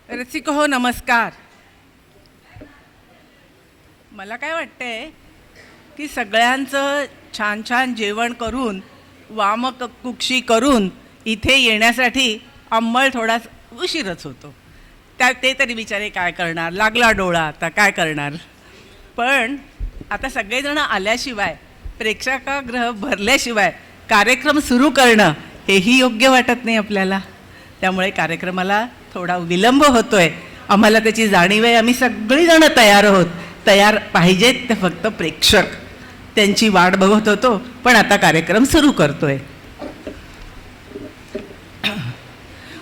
रसिक हो नमस्कार. मला काय वाटतंय की सगळ्यांचं छान छान जेवण करून वामक कुक्षी करून इथे येण्यासाठी अंमळ थोडा उशीरच होतो. ते तरी बिचारे काय करणार, लागला डोळा आता काय करणार. पण आता सगळेजण आल्याशिवाय प्रेक्षागृह भरल्याशिवाय कार्यक्रम सुरू करणं हेही योग्य वाटत नाही आपल्याला. त्यामुळे कार्यक्रमाला थोडा विलंब होतोय. आम्हाला त्याची जाणीव आहे. आम्ही सगळीजणं तयार आहोत. तयार पाहिजेत ते फक्त प्रेक्षक. त्यांची वाट बघत होतो पण आता कार्यक्रम सुरू करतोय.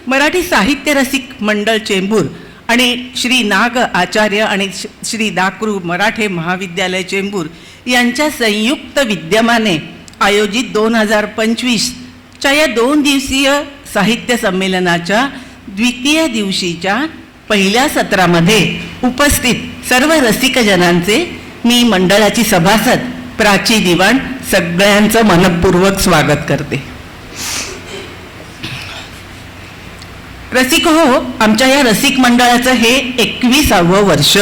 मराठी साहित्य रसिक मंडळ चेंबूर आणि श्री नाग आचार्य आणि श्री दाकृ मराठे महाविद्यालय चेंबूर यांच्या संयुक्त विद्यमाने आयोजित 2025च्या या 2 दिवसीय साहित्य संमेलनाच्या द्वितीय दिवशीच्या पहिल्या सत्रामध्ये उपस्थित सर्व रसिकजनांचे मी मंडळाची सभासद प्राची दिवाण सगळ्यांचं मनपूर्वक स्वागत करते. रसिक हो, आमच्या या रसिक मंडळाचं हे 21वे वर्ष.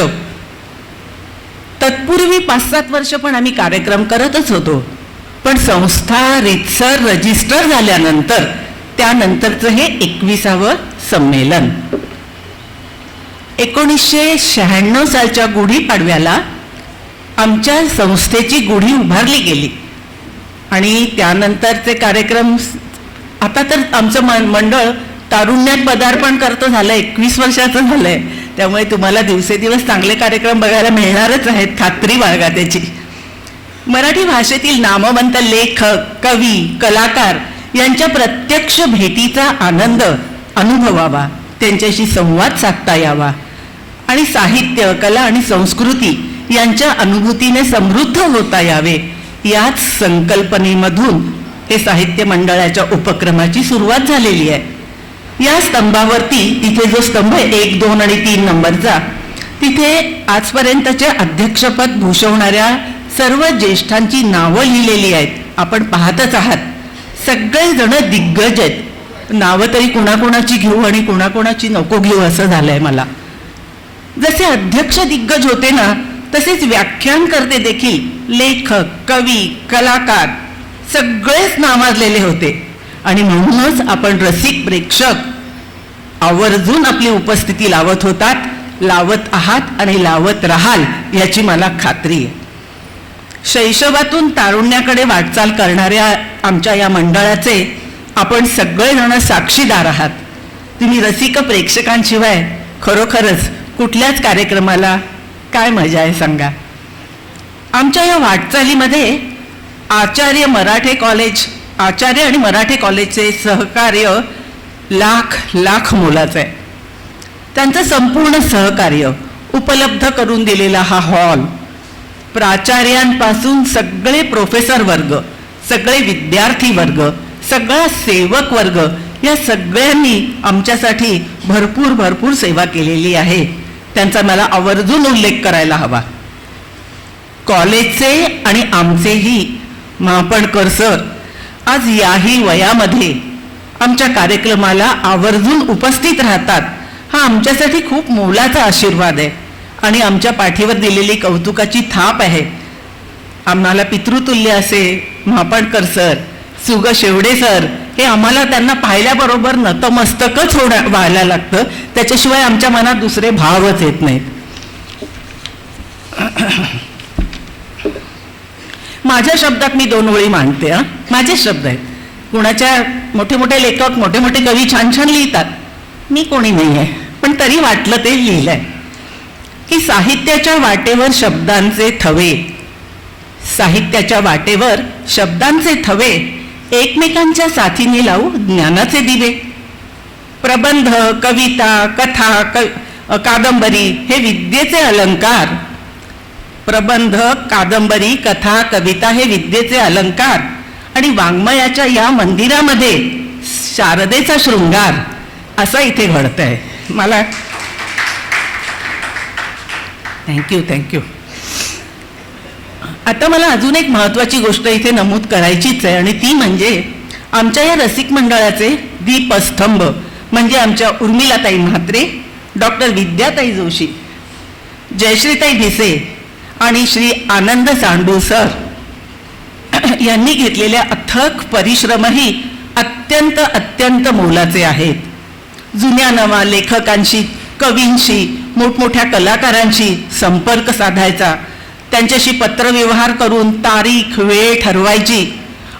तत्पूर्वी 5-7 वर्ष पण आम्ही कार्यक्रम करतच होतो. पण संस्था रीतसर रजिस्टर झाल्यानंतर त्यानंतरचं हे 21वे संमेलन. 1996 सालच्या गुढीपाडव्याला आमच्या संस्थेची गुढी उभारली गेली आणि त्यानंतरचे कार्यक्रम आता तर आमचं मंडळ तारुण्यात पदार्पण करतं झालं 21 वर्षाचं झालंय. त्यामुळे तुम्हाला दिवसेदिवस चांगले कार्यक्रम बघायला मिळणारच आहेत, खात्री बाळगा त्याची. मराठी भाषेतील नामवंत लेखक, कवी, कलाकार यांच्या प्रत्यक्ष भेटीचा आनंद अनुभवावा, त्यांच्याशी संवाद साधता यावा आणि साहित्य, कला आणि संस्कृती यांच्या अनुभूतीने समृद्ध होता यावे, याच संकल्पनेमधून हे साहित्य मंडळाच्या उपक्रमाची सुरुवात झालेली आहे. या स्तंभावरती तिथे जो स्तंभ 1, 2 आणि 3 नंबरचा, तिथे आजपर्यंतचे अध्यक्षपद भूषवणाऱ्या सर्व ज्येष्ठांची नावं लिहिलेली आहेत. आपण पाहतच आहात. सगळेजण दिग्गज आहेत. नावं तरी कुणाकुणाची घेऊ आणि कुणाकुणाची नको घेऊ असं झालंय मला. जसे अध्यक्ष दिग्गज होते ना, तसेच व्याख्यानकर्ते देखील लेखक, कवी, कलाकार सगळेच नावाजलेले होते. आणि म्हणूनच आपण रसिक प्रेक्षक आवर्जून आपली उपस्थिती लावत होतात, लावत आहात आणि लावत राहाल याची मला खात्री आहे. शैशवातून तारुण्याकडे वाटचाल करणाऱ्या आमच्या या मंडळाचे आपण सगळेजण साक्षीदार आहात. तुम्ही रसिक प्रेक्षकांशिवाय खरोखरच कुठल्याच कार्यक्रमाला काय मजा आहे सांगा. आमच्या या वाटचालीमध्ये आचार्य आणि मराठे कॉलेजचे सहकार्य लाख मोलाचं आहे. त्यांचं संपूर्ण सहकार्य, उपलब्ध करून दिलेला हा हॉल, प्राचार्यांपासून सगळे प्रोफेसर वर्ग, सगळे विद्यार्थी वर्ग, सगळा सेवक वर्ग या सगळ्यांनी आमच्यासाठी भरपूर सेवा केलेली आहे. त्यांचा मला आवर्जून उल्लेख करायला हवा. कॉलेजचे आणि आमचेही महापणकर सर आज याही वयामध्ये आमच्या कार्यक्रमाला आवर्जून उपस्थित राहतात, हा आमच्यासाठी खूप मोलाचा आशीर्वाद आहे आणि आमच्या पाठीवर दिलेली कौतुकाची थाप आहे. आम्हाला पितृतुल्य असे महापणकर सर, सुग शेवडे सर, हे आम्हाला त्यांना पाहिल्याबरोबर नतमस्तकच व्हायला लागतं, त्याच्याशिवाय आमच्या मनात दुसरे भावच येत नाहीत. माझ्या शब्दात मी 2 ओळी मांडते. माझे शब्द आहेत. कुणाच्या मोठे मोठे लेखक, मोठे मोठे कवी छान छान लिहितात, मी कोणी नाही आहे, पण तरी वाटलं ते लिहिलंय की साहित्याच्या वाटेवर शब्दांचे थवे, साहित्याच्या वाटेवर शब्दांचे थवे, एकमेकांच्या साथीने लावू ज्ञानाचे दिवे. प्रबंध, कविता, कथा, कादंबरी हे विद्येचे अलंकार. प्रबंध, कादंबरी, कथा, कविता हे विद्येचे अलंकार आणि वाङ्मयाच्या या मंदिरामध्ये शारदेचा शृंगार असं इथे घडतंय. मला थँक्यू. आता मला अजून एक महत्त्वाची गोष्ट इथे नमूद करायचीच आहे आणि ती म्हणजे आमच्या या रसिक मंडळाचे दीपस्तंभ म्हणजे आमच्या उर्मिलाताई म्हात्रे, डॉक्टर विद्याताई जोशी, जयश्रीताई भिसे आणि श्री आनंद सांडू सर यांनी घेतलेल्या अथक परिश्रमही अत्यंत मोलाचे आहेत. जुन्या नवा लेखकांशी, कवींशी, मोठमोठ्या कलाकारांशी संपर्क साधायचा, त्यांच्याशी पत्रव्यवहार करून तारीख वेळ ठरवायची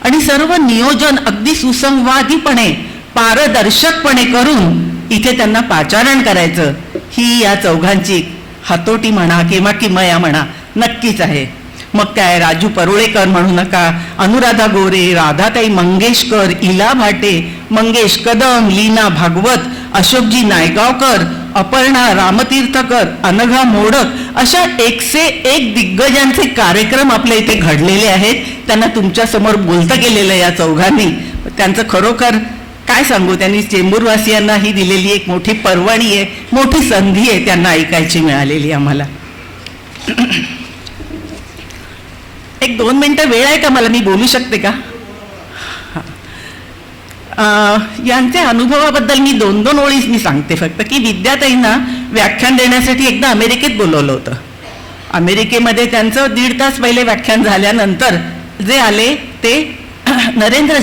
आणि सर्व नियोजन अगदी सुसंवादीपणे, पारदर्शकपणे करून इथे त्यांना पाचारण करायचं, ही या चौघांची हातोटी म्हणा किंवा किमया म्हणा नक्कीच आहे. मग काय राजू परुळेकर म्हणू नका, अनुराधा गोरे, राधाताई मंगेशकर, इला भाटे, मंगेश कदम, लीना भागवत, अशोकजी नायगावकर, अपर्णा रामतीर्थकर, अनघा मोडक अशा 101 दिग्गजांचे कार्यक्रम आपल्या इथे घडलेले आहेत. त्यांना तुमच्यासमोर बोलतं गेलेलं या चौघांनी. त्यांचं खरोखर काय सांगू, त्यांनी चेंबूरवासियांना ही दिलेली एक मोठी पर्वणी आहे, मोठी संधी आहे त्यांना ऐकायची मिळालेली आम्हाला. 1-2 मिनिटं वेळ आहे का मला, मी बोलू शकते का? यांच्या अनुभवाबद्दल मी 2 ओळी मी सांगते फक्त की विद्याताईंना व्याख्यान देण्यासाठी एकदा अमेरिकेत बोलवलं होतं. अमेरिकेमध्ये त्यांचं 1.5 तास पहिले व्याख्यान झाल्यानंतर जे आले ते नरेंद्र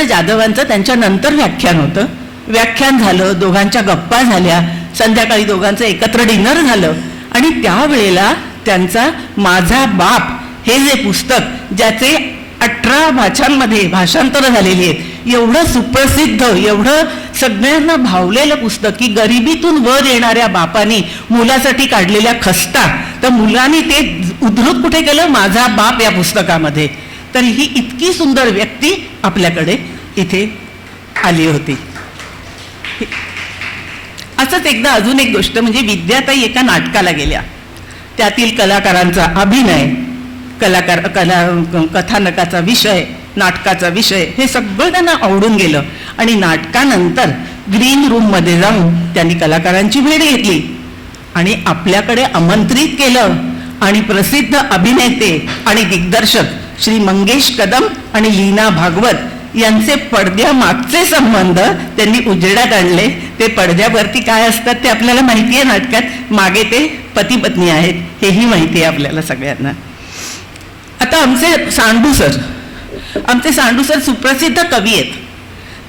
जाधवांचं त्यांच्या नंतर व्याख्यान होतं. व्याख्यान झालं, दोघांच्या गप्पा झाल्या, संध्याकाळी दोघांचं एकत्र डिनर झालं आणि त्यावेळेला त्यांचा माझा बाप हे जे पुस्तक, ज्याचे 18 भाषांमध्ये भाषांतर झालेली आहेत, एवढं सुप्रसिद्ध, एवढं सगळ्यांना भावलेलं पुस्तक की गरिबीतून वर येणाऱ्या बापानी मुलासाठी काढलेल्या खस्ता, तर मुलांनी ते उद्धृत कुठे केलं, माझा बाप या पुस्तकामध्ये. तर ही इतकी सुंदर व्यक्ती आपल्याकडे इथे आली होती. असंच एकदा अजून एक गोष्ट म्हणजे विद्याताई एका नाटकाला गेल्या. त्यातील कलाकारांचा अभिनय, कथानकाचा विषय, नाटकाचा विषय हे सगळं त्यांना आवडून गेलं आणि नाटकानंतर ग्रीन रूममध्ये जाऊन त्यांनी कलाकारांची भेट घेतली आणि आपल्याकडे आमंत्रित केलं आणि प्रसिद्ध अभिनेते आणि दिग्दर्शक श्री मंगेश कदम आणि लीना भागवत यांचे पडद्यामागचे संबंध त्यांनी उजेडात आणले. ते पडद्यावरती काय असतात ते आपल्याला माहिती आहे नाटकात, मागे ते पती पत्नी आहेत हेही माहिती आहे आपल्याला सगळ्यांना. आता आमचे सांडू सर सुप्रसिद्ध कवी आहेत.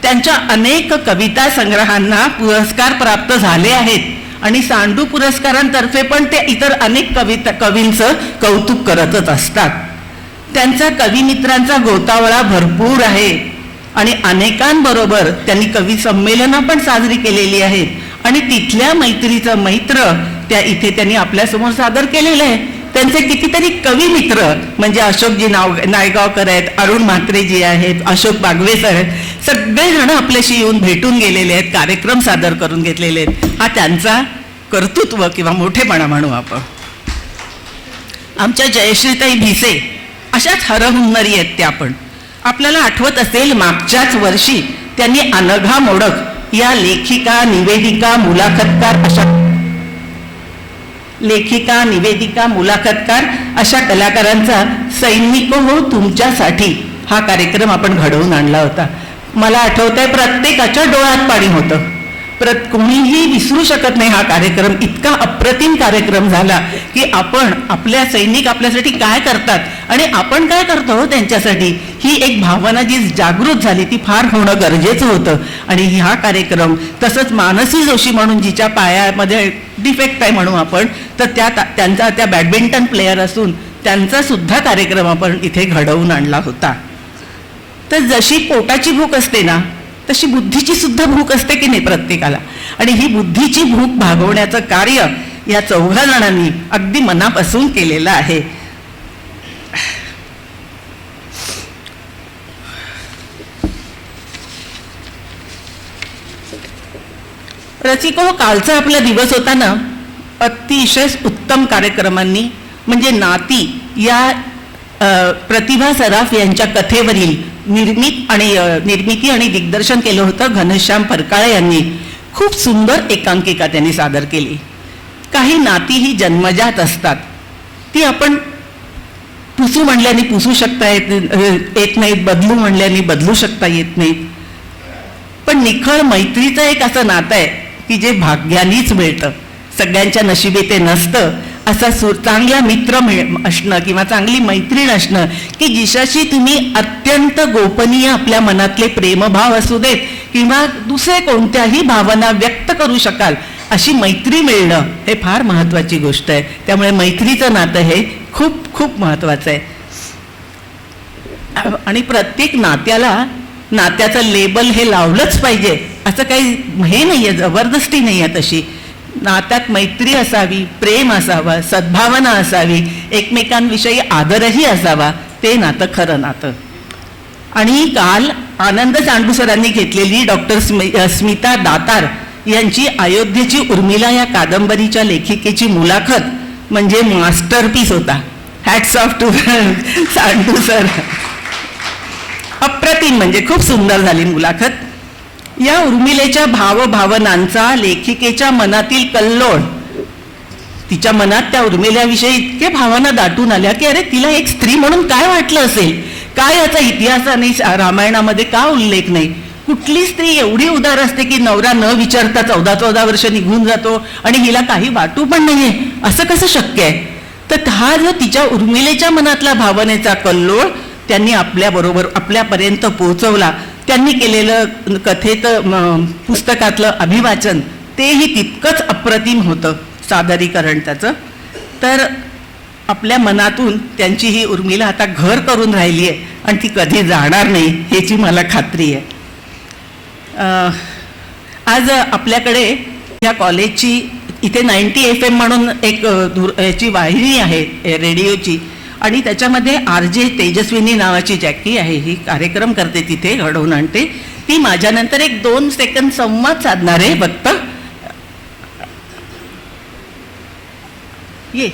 त्यांच्या अनेक कविता संग्रहांना पुरस्कार प्राप्त झाले आहेत आणि सांडू पुरस्कारांतर्फे पण ते इतर अनेक कवींचं कौतुक करतच असतात. त्यांचा कविमित्रांचा गोतावळा भरपूर आहे आणि अनेकांबरोबर त्यांनी कवी संमेलनं पण साजरी केलेली आहेत आणि तिथल्या मैत्रीचं मैत्र त्या इथे त्यांनी आपल्यासमोर सादर केलेलं आहे. त्यांचे कितीतरी कवी मित्र म्हणजे अशोकजी नायगावकर आहेत, अरुण म्हात्रेजी आहेत, अशोक बागवे सर आहेत, सगळेजण आपल्याशी येऊन भेटून गेलेले आहेत, कार्यक्रम सादर करून घेतलेले आहेत. हा त्यांचा कर्तृत्व किंवा मोठेपणा म्हणू आपण. आमच्या जयश्रीताई भिसे अशाच हरहुन्नरी आहेत त्या पण. आपल्याला आठवत असेल मागच्याच वर्षी त्यांनी अनघा मोडक या लेखिका, निवेदिका, मुलाखतकार अशा कलाकारांचा सैनिको हो तुमच्यासाठी हा कार्यक्रम आपण घडवून आणला होता. मला आठवतंय प्रत्येकाच्या डोळ्यात पाणी होतं. कोणीही विसरू शकत नाही हा कार्यक्रम. इतका अप्रतिम कार्यक्रम झाला की आपण आपल्या सैनिक आपल्यासाठी काय करतात आणि आपण काय करतो त्यांच्यासाठी, ही एक भावना जी जागृत झाली ती फार होणं गरजेचं होतं. आणि हा कार्यक्रम तसंच मानसी जोशी म्हणून जिच्या पायामध्ये डिफेक्ट आहे म्हणू आपण, तर त्यांचा त्या बॅडमिंटन प्लेयर असून त्यांचा सुद्धा कार्यक्रम आपण इथे घडवून आणला होता. तर जशी पोटाची भूक असते ना तशी बुद्धीची सुद्धा भूक असते की नाही प्रत्येकाला, आणि ही बुद्धीची भूक भागवण्याचं कार्य या 4 जणांनी अगदी मनापासून केलेलं आहे. रसिको, कालचा आपला दिवस होता ना अतिशय उत्तम कार्यक्रमांनी, म्हणजे नाती या प्रतिभा सराफ यांच्या कथेवरील निर्मिती आणि दिग्दर्शन केलं होतं घनश्याम फरकाळे यांनी. खूप सुंदर एकांकिका त्यांनी सादर केली. काही नाती ही जन्मजात असतात, ती आपण पुसू म्हणल्याने पुसू शकता येत नाहीत, बदलू म्हणल्याने बदलू शकता येत नाहीत. पण निखळ मैत्रीचं एक असं नातं आहे की जे भाग्यानेच मिळतं, सगळ्यांच्या नशिबी ते नसतं. असा चांगला मित्र असणं किंवा चांगली मैत्रीण असणं की जिच्याशी तुम्ही अत्यंत गोपनीय आपल्या मनातले प्रेमभाव असू देत किंवा दुसरे कोणत्याही भावना व्यक्त करू शकाल, अशी मैत्री मिळणं हे फार महत्त्वाची गोष्ट आहे. त्यामुळे मैत्रीचं नातं हे खूप खूप महत्त्वाचं आहे. आणि प्रत्येक नात्याचं लेबल हे लावलंच पाहिजे असं काही हे नाही आहे, जबरदस्ती नाही आहे तशी. नात्यात मैत्री असावी, प्रेम असावं, सद्भावना असावी, एकमेकांविषयी आदरही असावा, ते नातं खरं नातं. आणि काल आनंद चांडू सरांनी घेतलेली डॉक्टर स्मिता दातार यांची अयोध्येची उर्मिला या कादंबरीच्या लेखिकेची मुलाखत म्हणजे मास्टरपीस होता. Hats off to Chandu sir. अप्रतिम, म्हणजे खूप सुंदर झाली मुलाखत. या उर्मिलेच्या भावभावनांचा लेखिकेच्या मनातील कल्लोळ, तिच्या मनात त्या उर्मिल्याविषयी इतके भावना दाटून आल्या की अरे तिला एक स्त्री म्हणून काय वाटलं असेल, काय याचा इतिहास आणि रामायणामध्ये का उल्लेख नाही. कुठली स्त्री एवढी उदार असते की नवरा न विचारता 14 वर्ष निघून जातो आणि हिला काही वाटू पण नाहीये, असं कसं शक्य आहे. तर हा जो तिच्या उर्मिलेच्या मनातला भावनेचा कल्लोळ त्यांनी आपल्याबरोबर आपल्यापर्यंत पोहोचवला. त्यांनी केलेलं पुस्तकातलं अभिवाचन तेही तितकंच अप्रतिम होतं सादरीकरण त्याचं. तर आपल्या मनातून त्यांची ही उर्मिला आता घर करून राहिली आहे आणि ती कधी जाणार नाही ह्याची मला खात्री आहे. आज आपल्याकडे या कॉलेजची इथे 90 FM म्हणून एक याची वाहिनी आहे रेडिओची, आणि त्याच्यामध्ये RJ तेजस्विनी नावाची जॅकी आहे, ही कार्यक्रम करते तिथे घडवून आणते. ती माझ्यानंतर 1-2 सेकंद संवाद साधणार आहे फक्त. ये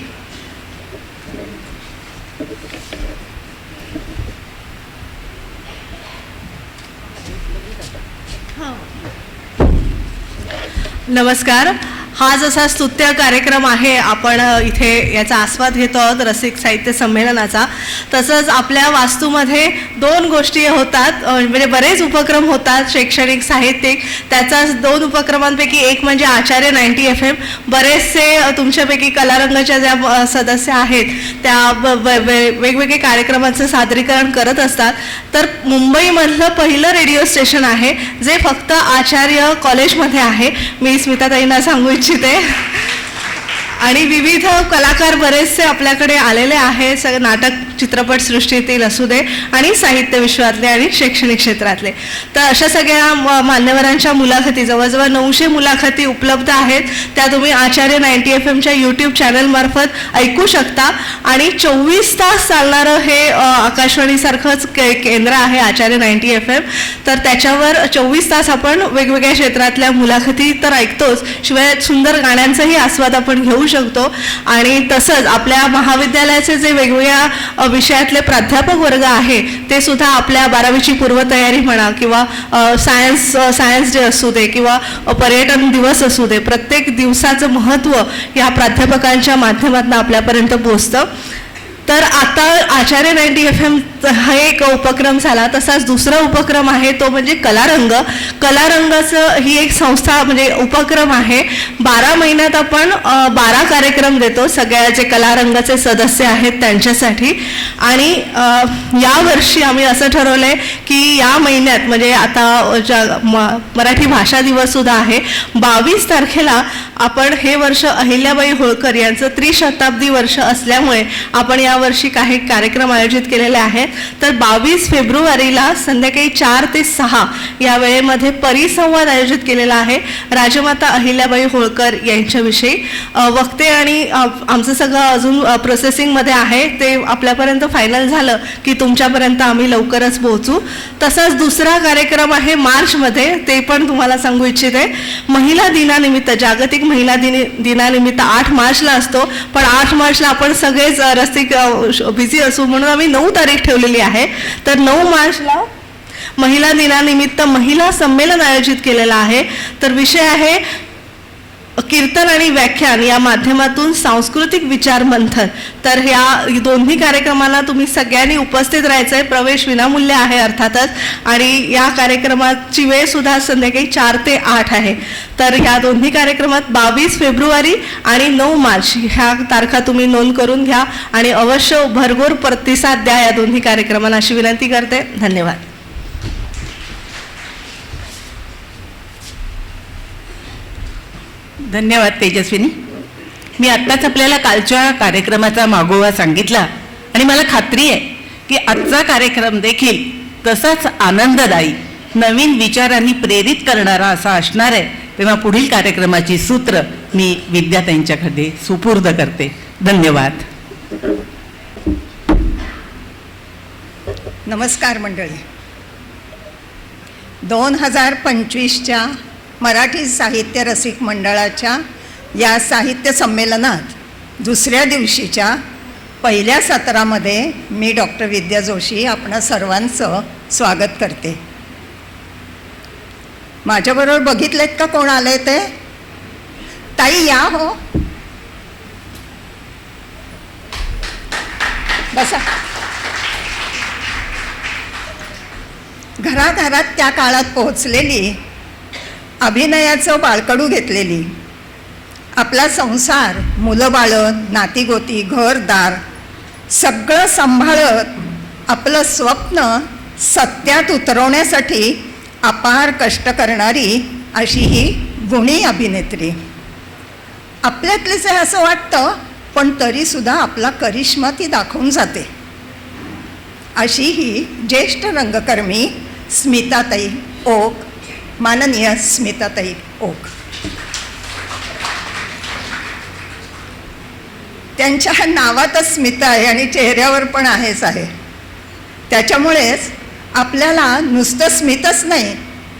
नमस्कार. हा जसा स्तुत्य कार्यक्रम आहे, आपण इथे याचा आस्वाद घेतो आहोत रसिक साहित्य संमेलनाचा, तसंच आपल्या वास्तूमध्ये 2 गोष्टी होतात, म्हणजे बरेच उपक्रम होतात शैक्षणिक साहित्यिक. त्याचाच 2 उपक्रमांपैकी एक म्हणजे आचार्य 90 FM. बरेचसे तुमच्यापैकी कलारंगाच्या ज्या सदस्य आहेत त्या वेगवेगळे कार्यक्रमांचं सादरीकरण करत असतात. तर मुंबईमधलं पहिलं रेडिओ स्टेशन आहे जे फक्त आचार्य कॉलेजमध्ये आहे. मी स्मिताताईंना सांगू इच्छिते. आणि विविध कलाकार बरेचसे आपल्याकडे आलेले आहेत, सगळे नाटक चित्रपट सृष्टीतील असू दे आणि साहित्य विश्वातले आणि शैक्षणिक क्षेत्रातले. तर अशा सगळ्या मान्यवरांच्या मुलाखती, जवळजवळ 900 मुलाखती उपलब्ध आहेत. त्या तुम्ही आचार्य 90 FMच्या यूट्यूब चॅनलमार्फत ऐकू शकता. आणि 24 तास चालणारं हे आकाशवाणीसारखंच केंद्र आहे आचार्य 90 FM. तर त्याच्यावर 24 तास आपण वेगवेगळ्या क्षेत्रातल्या मुलाखती तर ऐकतोच, शिवाय सुंदर गाण्यांचाही आस्वाद आपण घेऊ शकतो. आणि तसंच आपल्या महाविद्यालयाचे जे वेगवेगळ्या विषयातले प्राध्यापक वर्ग आहे ते सुद्धा आपल्या 12वीची पूर्वतयारी म्हणा किंवा सायन्स डे असू दे किंवा पर्यटन दिवस असू दे, प्रत्येक दिवसाचं महत्त्व या प्राध्यापकांच्या माध्यमातून आपल्यापर्यंत पोहोचतं. तर आता आचार्य 90 FM हा एक उपक्रम झाला. तसाच दुसरा उपक्रम आहे तो म्हणजे कलारंग. कलारंगाचं ही एक संस्था म्हणजे उपक्रम आहे. 12 महिन्यात आपण 12 कार्यक्रम देतो सगळ्या जे कलारंगाचे सदस्य आहेत त्यांच्यासाठी. आणि यावर्षी आम्ही असं ठरवलंय की या महिन्यात म्हणजे आता मराठी भाषा दिवस सुद्धा आहे, 22 तारखेला आपण हे वर्ष अहिल्याबाई होळकर यांचं त्रिशताब्दी वर्ष असल्यामुळे आपण यावर्षी काही कार्यक्रम आयोजित केलेले आहेत. तर 22 फेब्रुवारीला संध्याकाळी 4 ते 6 या वेळेमध्ये परिसंवाद आयोजित केलेला आहे राजमाता अहिल्याबाई होळकर यांच्याविषयी. वक्ते आणि आमचं सगळं अजून प्रोसेसिंगमध्ये आहे, ते आपल्यापर्यंत फायनल झालं की तुमच्यापर्यंत आम्ही लवकरच पोहोचू. तसाच दुसरा कार्यक्रम आहे मार्चमध्ये, ते पण तुम्हाला सांगू इच्छिते. महिला दिनानिमित्त, जागतिक महिला दिनानिमित्त 8 मार्चला असतो, पण 8 मार्चला आपण सगळेच रस्तिक बिझी असू म्हणून आम्ही 9 तारीख ठेवलेली आहे. तर 9 मार्चला महिला दिनानिमित्त महिला संमेलन आयोजित केलेलं आहे. तर विषय आहे कीर्तन आणि व्याख्यान या माध्यमातून सांस्कृतिक विचार मंथन. तर ह्या दोन्ही कार्यक्रमाला तुम्ही सगळ्यांनी उपस्थित राहायचं आहे. प्रवेश विनामूल्य आहे अर्थातच. आणि या कार्यक्रमाची वेळ सुद्धा संध्याकाळी 4 ते 8 आहे. तर ह्या दोन्ही कार्यक्रमात 22 फेब्रुवारी आणि 9 मार्च ह्या तारखा तुम्ही नोंद करून घ्या आणि अवश्य भरघोस प्रतिसाद द्या या दोन्ही कार्यक्रमांना अशी विनंती करते. धन्यवाद. धन्यवाद तेजस्विनी. मी आत्ताच आपल्याला कालच्या कार्यक्रमाचा मागोवा सांगितला आणि मला खात्री आहे की आजचा कार्यक्रम देखील तसाच आनंददायी, नवीन विचारांनी प्रेरित करणारा असा असणार आहे. तेव्हा पुढील कार्यक्रमाची सूत्र मी विद्याताईंच्याकडे सुपूर्द करते. धन्यवाद. नमस्कार मंडळी. 2025च्या मराठी साहित्य रसिक मंडळाच्या या साहित्य संमेलनात दुसऱ्या दिवशीच्या पहिल्या सत्रामध्ये मी डॉक्टर विद्या जोशी आपणा सर्वांचं स्वागत करते. माझ्याबरोबर बघितलेत का कोण आले ते? ताई या हो, बसा. घराघरात त्या काळात पोहोचलेली, अभिनयाचं बाळकडू घेतलेली, आपला संसार, मुलं बाळं, नातीगोती, घरदार सगळं सांभाळत आपलं स्वप्न सत्यात उतरवण्यासाठी अपार कष्ट करणारी अशी ही गुणी अभिनेत्री. आपल्यातलीच आहे असं वाटतं, पण तरीसुद्धा आपला करिश्मा ती दाखवून जाते. अशी ही ज्येष्ठ रंगकर्मी स्मिताताई ओक, माननीय स्मिताताई ओक. त्यांच्या नावातच स्मिता आहे आणि चेहऱ्यावर पण आहेच आहे. त्याच्यामुळेच आपल्याला नुसतं स्मितच नाही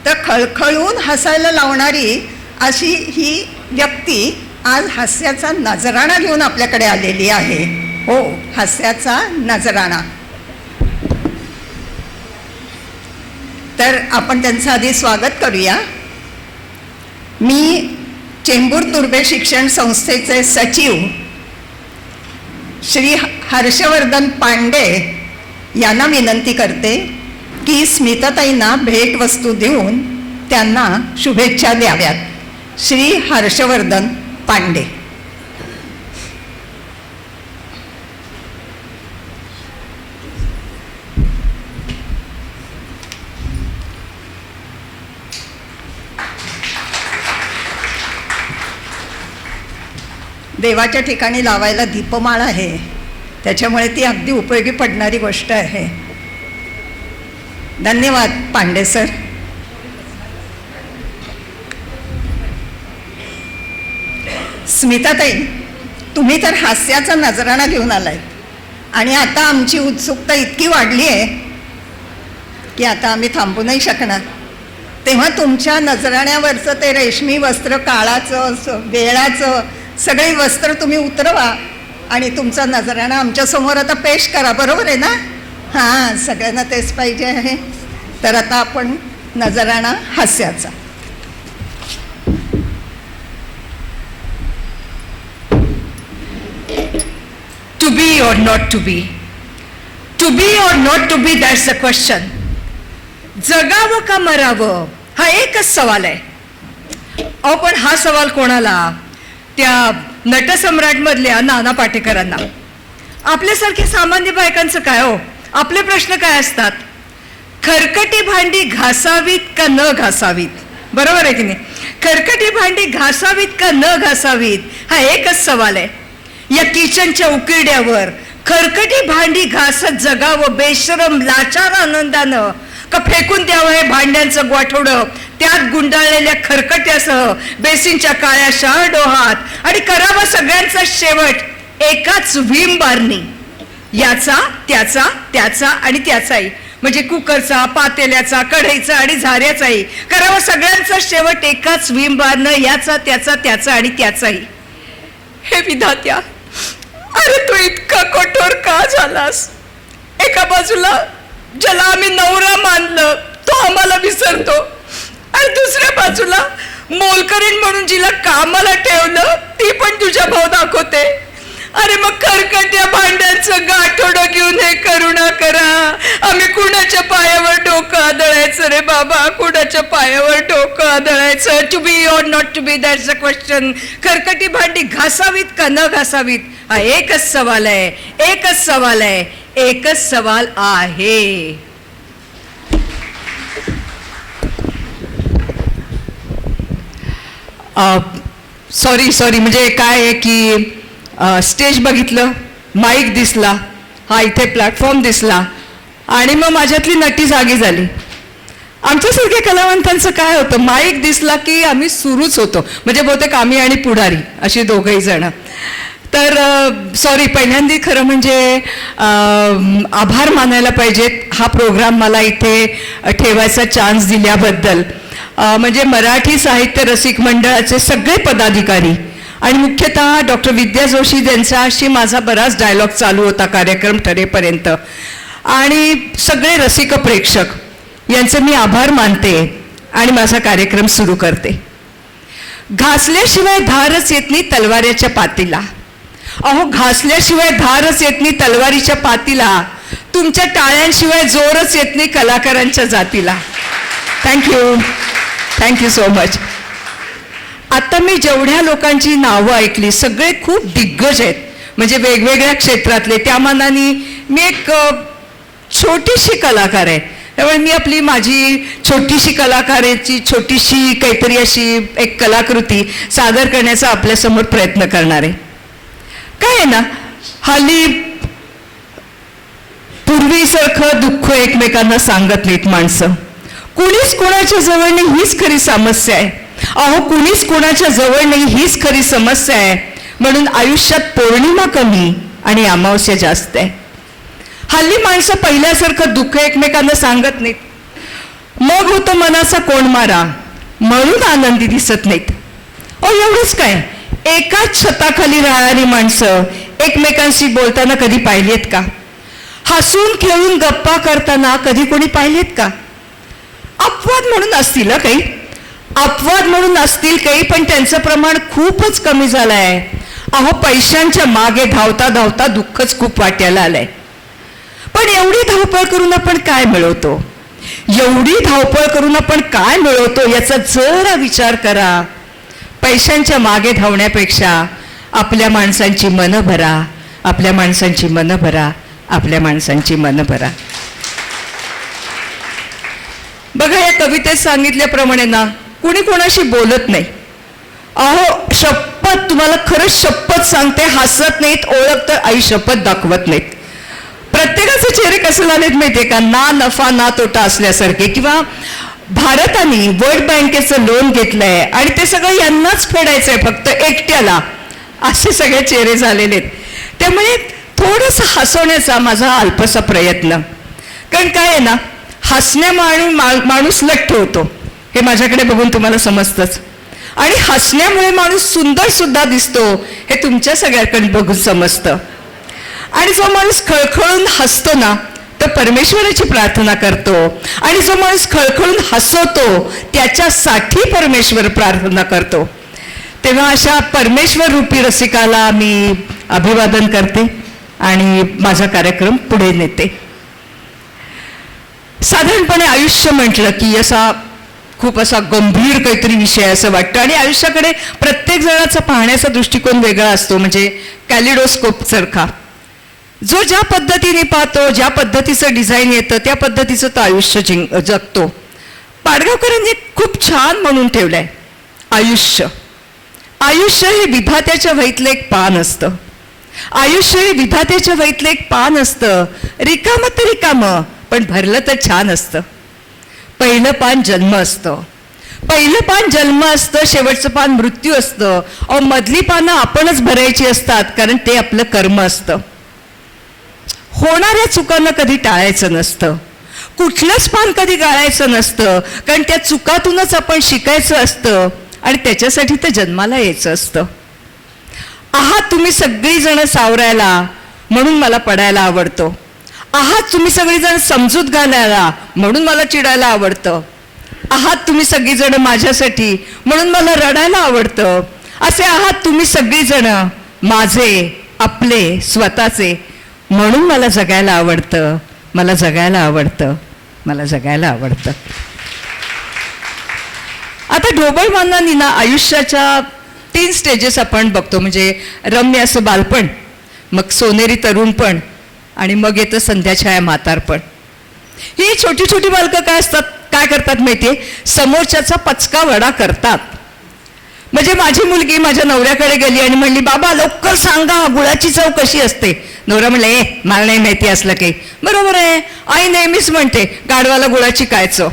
तर खळखळून हसायला लावणारी अशी ही व्यक्ती आज हास्याचा नजराणा घेऊन आपल्याकडे आलेली आहे. हो, हास्याचा नजराणा. तर आपण त्यांचं आधी स्वागत करूया. मी चेंबूर तुर्भे शिक्षण संस्थेचे सचिव श्री हर्षवर्धन पांडे यांना विनंती करते की स्मिताताईंना भेटवस्तू देऊन त्यांना शुभेच्छा द्याव्यात. श्री हर्षवर्धन पांडे. देवाच्या ठिकाणी लावायला दीपमाळ आहे, त्याच्यामुळे ती अगदी उपयोगी पडणारी गोष्ट आहे. धन्यवाद पांडे सर. स्मिताताई, तुम्ही तर हास्याचा नजराणा घेऊन आलाय आणि आता आमची उत्सुकता इतकी वाढली आहे की आता आम्ही थांबू नाही शकणार. तेव्हा तुमच्या नजराण्यावरचं ते रेशमी वस्त्र, काळाचं, वेळाचं सगळी वस्त्र तुम्ही उतरवा आणि तुमचा नजराणा आमच्यासमोर आता पेश करा. बरोबर आहे ना? हां, सगळ्यांना तेच पाहिजे आहे. तर आता आपण नजराणा हास्याचा. To be or not to be? To be or not to be, that's the question. जगावं का मरावं हा एकच सवाल आहे. अहो पण हा सवाल कोणाला? त्या नटसम्राट मधल्या नाना पाटेकरांना. आपल्यासारखे सामान्य बायकांचं काय हो? आपले प्रश्न काय असतात? खरकटी भांडी घासावीत का न घासावीत? बरोबर आहे की नाही? खरकटी भांडी घासावीत का न घासावीत हा एकच सवाल आहे. या किचनच्या उकिरड्यावर खरकटी भांडी घासत जगावं बेशरम लाचार आनंदानं, का फेकून द्यावं हे भांड्यांचं गोठवडं त्यात गुंडाळलेल्या खरकट्यासह बेसिनच्या काळ्या शाळ डोहात, आणि करावा सगळ्यांचा शेवट एकाच व्हीम बारनी, याचा त्याचा त्याचा आणि त्याचाही, म्हणजे कुकरचा, पातेल्याचा, कढईचा आणि झाऱ्याचाही करावा सगळ्यांचा शेवट एकाच व्हीम बारनं, याचा त्याचा त्याचा आणि त्याचाही. हे विधात्या, अरे तू इतका कठोर का झालास? एका बाजूला ज्याला आम्ही नवरा मानलं तो आम्हाला विसरतो, आणि दुसऱ्या बाजूला मोलकरीण म्हणून जिला कामाला ठेवलं ती पण तुझ्या भाव दाखवते. अरे मग खरकट्या भांड्यांचं गाठोडं घेऊन हे करुणा करा. आम्ही कुणाच्या पायावर डोकं आदळायचं रे बाबा? कुणाच्या पायावर डोकं आदळायचं? To be or not to be, that's a question. खरकटी भांडी घासावीत का न घासावीत हा एकच सवाल आहे. एकच सवाल आहे. एकच सवाल आहे. सॉरी म्हणजे काय आहे की स्टेज बघितलं, माईक दिसला, हा इथे प्लॅटफॉर्म दिसला, आणि मग माझ्यातली नटी जागी झाली. आमच्यासारख्या कलावंतांचं काय होतं, माईक दिसला की आम्ही सुरूच होतो. म्हणजे बहुतेक आम्ही आणि पुढारी अशी दोघंही जण. तर सॉरी, पहिल्यांदा खरं म्हणजे आभार मानायला पाहिजेत हा प्रोग्राम मला इथे ठेवायचा चान्स दिल्याबद्दल. म्हणजे मराठी साहित्य रसिक मंडळाचे सगळे पदाधिकारी आणि मुख्यतः डॉक्टर विद्या जोशी ज्यांच्याशी माझा बराच डायलॉग चालू होता कार्यक्रम ठरेपर्यंत, आणि सगळे रसिक प्रेक्षक यांचे मी आभार मानते आणि माझा कार्यक्रम सुरू करते. घासल्याशिवाय धारच येत नाही तलवारीच्या पातीला. अहो, घासल्याशिवाय धारच येत नाही तलवारीच्या पातीला. तुमच्या टाळ्यांशिवाय जोरच येत नाही कलाकारांच्या जातीला. Thank you so much. आता मी जेवढ्या लोकांची नावं ऐकली सगळे खूप दिग्गज आहेत, म्हणजे वेगवेगळ्या क्षेत्रातले. त्या मानाने मी एक छोटीशी कलाकार आहे, त्यामुळे मी आपली माझी छोटीशी कलाकाराची छोटीशी काहीतरी अशी एक कलाकृती सादर करण्याचा आपल्यासमोर प्रयत्न करणार आहे. काय आहे ना, हल्ली पूर्वीसारखं दुःख एकमेकांना सांगत नाहीत माणसं. कुणीच कोणाच्या जवळ नाही हीच खरी समस्या आहे. अहो, कुणीच कोणाच्या जवळ नाही हीच खरी समस्या आहे. म्हणून आयुष्यात पौर्णिमा कमी आणि अमावस्या जास्त आहे. हल्ली माणसं पहिल्यासारखं दुःख एकमेकांना सांगत नाहीत. मग होतं मनाचा कोंडमारा, म्हणून आनंदी दिसत नाहीत. अहो, एवढंच काय, एकाच छताखाली राहणारी माणसं एकमेकांशी बोलताना कधी पाहिलेत का? हसून खेळून गप्पा करताना कधी कोणी पाहिलेत का? अपवाद म्हणून असतील काही, अपवाद म्हणून असतील काही, पण त्यांचं प्रमाण खूपच कमी झालं आहे. अहो, पैशांच्या मागे धावता धावता दुःखच खूप वाट्याला आलंय. पण एवढी धावपळ करून आपण काय मिळवतो? एवढी धावपळ करून आपण काय मिळवतो याचा जरा विचार करा. पैशांच्या मागे धावण्यापेक्षा आपल्या माणसांची मनं भरा, आपल्या माणसांची मनं भरा, आपल्या माणसांची मनं भरा. बघा, या कवितेत सांगितल्याप्रमाणे ना, कुणी कोणाशी बोलत नाही. अहो, शपथ, तुम्हाला खरंच शपथ सांगते, हसत नाहीत, ओळख तर आई शपथ दाखवत नाहीत. प्रत्येकाचे चेहरे कसे झालेत माहितीये का? ना नफा ना तोटा असल्यासारखे. किंवा भारताने वर्ल्ड बँकेचं लोन घेतलंय आणि ते सगळं यांनाच फेडायचंय फक्त एकट्याला, असे सगळे चेहरे झालेले आहेत. त्यामुळे थोडंसं हसवण्याचा माझा अल्पसा प्रयत्न. कारण काय आहे ना, हसण्यामुळे माणूस लठ्ठ होतो, हे माझ्याकडे बघून तुम्हाला समजतंच. आणि हसण्यामुळे माणूस सुंदर सुद्धा दिसतो, हे तुमच्या सगळ्याकडे बघून समजतं. आणि जो माणूस खळखळून हसतो ना, तर परमेश्वराची प्रार्थना करतो. आणि जो माणूस खळखळून हसवतो त्याच्यासाठी परमेश्वर प्रार्थना करतो. तेव्हा अशा परमेश्वर रूपी रसिकाला मी अभिवादन करते आणि माझा कार्यक्रम पुढे नेते. साधारणपणे आयुष्य म्हटलं की खूप असा गंभीर काहीतरी विषय असं वाटतं आणि आयुष्याकडे प्रत्येक जणाचा पाहण्याचा दृष्टिकोन वेगळा असतो, म्हणजे कॅलिडोस्कोप सारखा. जो ज्या पद्धतीने पाहतो, ज्या पद्धतीचं डिझाईन येतं त्या पद्धतीचं तो आयुष्य जगतो. पाडगावकरांनी खूप छान म्हणून ठेवलंय, आयुष्य हे विधात्याच्या वहीतलं एक पान असतं. आयुष्य हे विधात्याच्या वहीतलं एक पान असतं. रिकामं तर रिकामं, पण भरलं तर छान असतं. पहिलं पान जन्म असतं, शेवटचं पान मृत्यू असतं. मधली पानं आपणच भरायची असतात, कारण ते आपलं कर्म असतं. होणाऱ्या चुकांना कधी टाळायचं नसतं, कुठलंच पान कधी गाळायचं नसतं, कारण त्या चुकातूनच आपण शिकायचं असतं आणि त्याच्यासाठी तर जन्माला यायचं असतं. आहात तुम्ही सगळीजण सावरायला, म्हणून मला पडायला आवडतो. आहात तुम्ही सगळीजण समजूत घालायला, म्हणून मला चिडायला आवडतं. आहात तुम्ही सगळीजण माझ्यासाठी, म्हणून मला रडायला आवडतं. असे आहात तुम्ही सगळीजण माझे, आपले, स्वतःचे, म्हणून मला जगायला आवडतं, मला जगायला आवडतं, मला जगायला आवडतं. आता ढोबळमानांनी ना आयुष्याच्या 3 स्टेजेस आपण बघतो, म्हणजे रम्य असं बालपण, मग सोनेरी तरुणपण आणि मग येतं संध्याछाया म्हातारपण. ही छोटी छोटी बालकं काय करतात माहितीये, समोरच्याचा पचका वडा करतात. म्हणजे माझी मुलगी माझ्या नवऱ्याकडे गेली आणि म्हणली, बाबा लवकर सांगा गुळाची चव कशी असते. नवरा म्हणला, मला नाही माहिती असलं काही. बरोबर आहे, आई नेहमीच म्हणते गाढवाला गुळाची काय चव.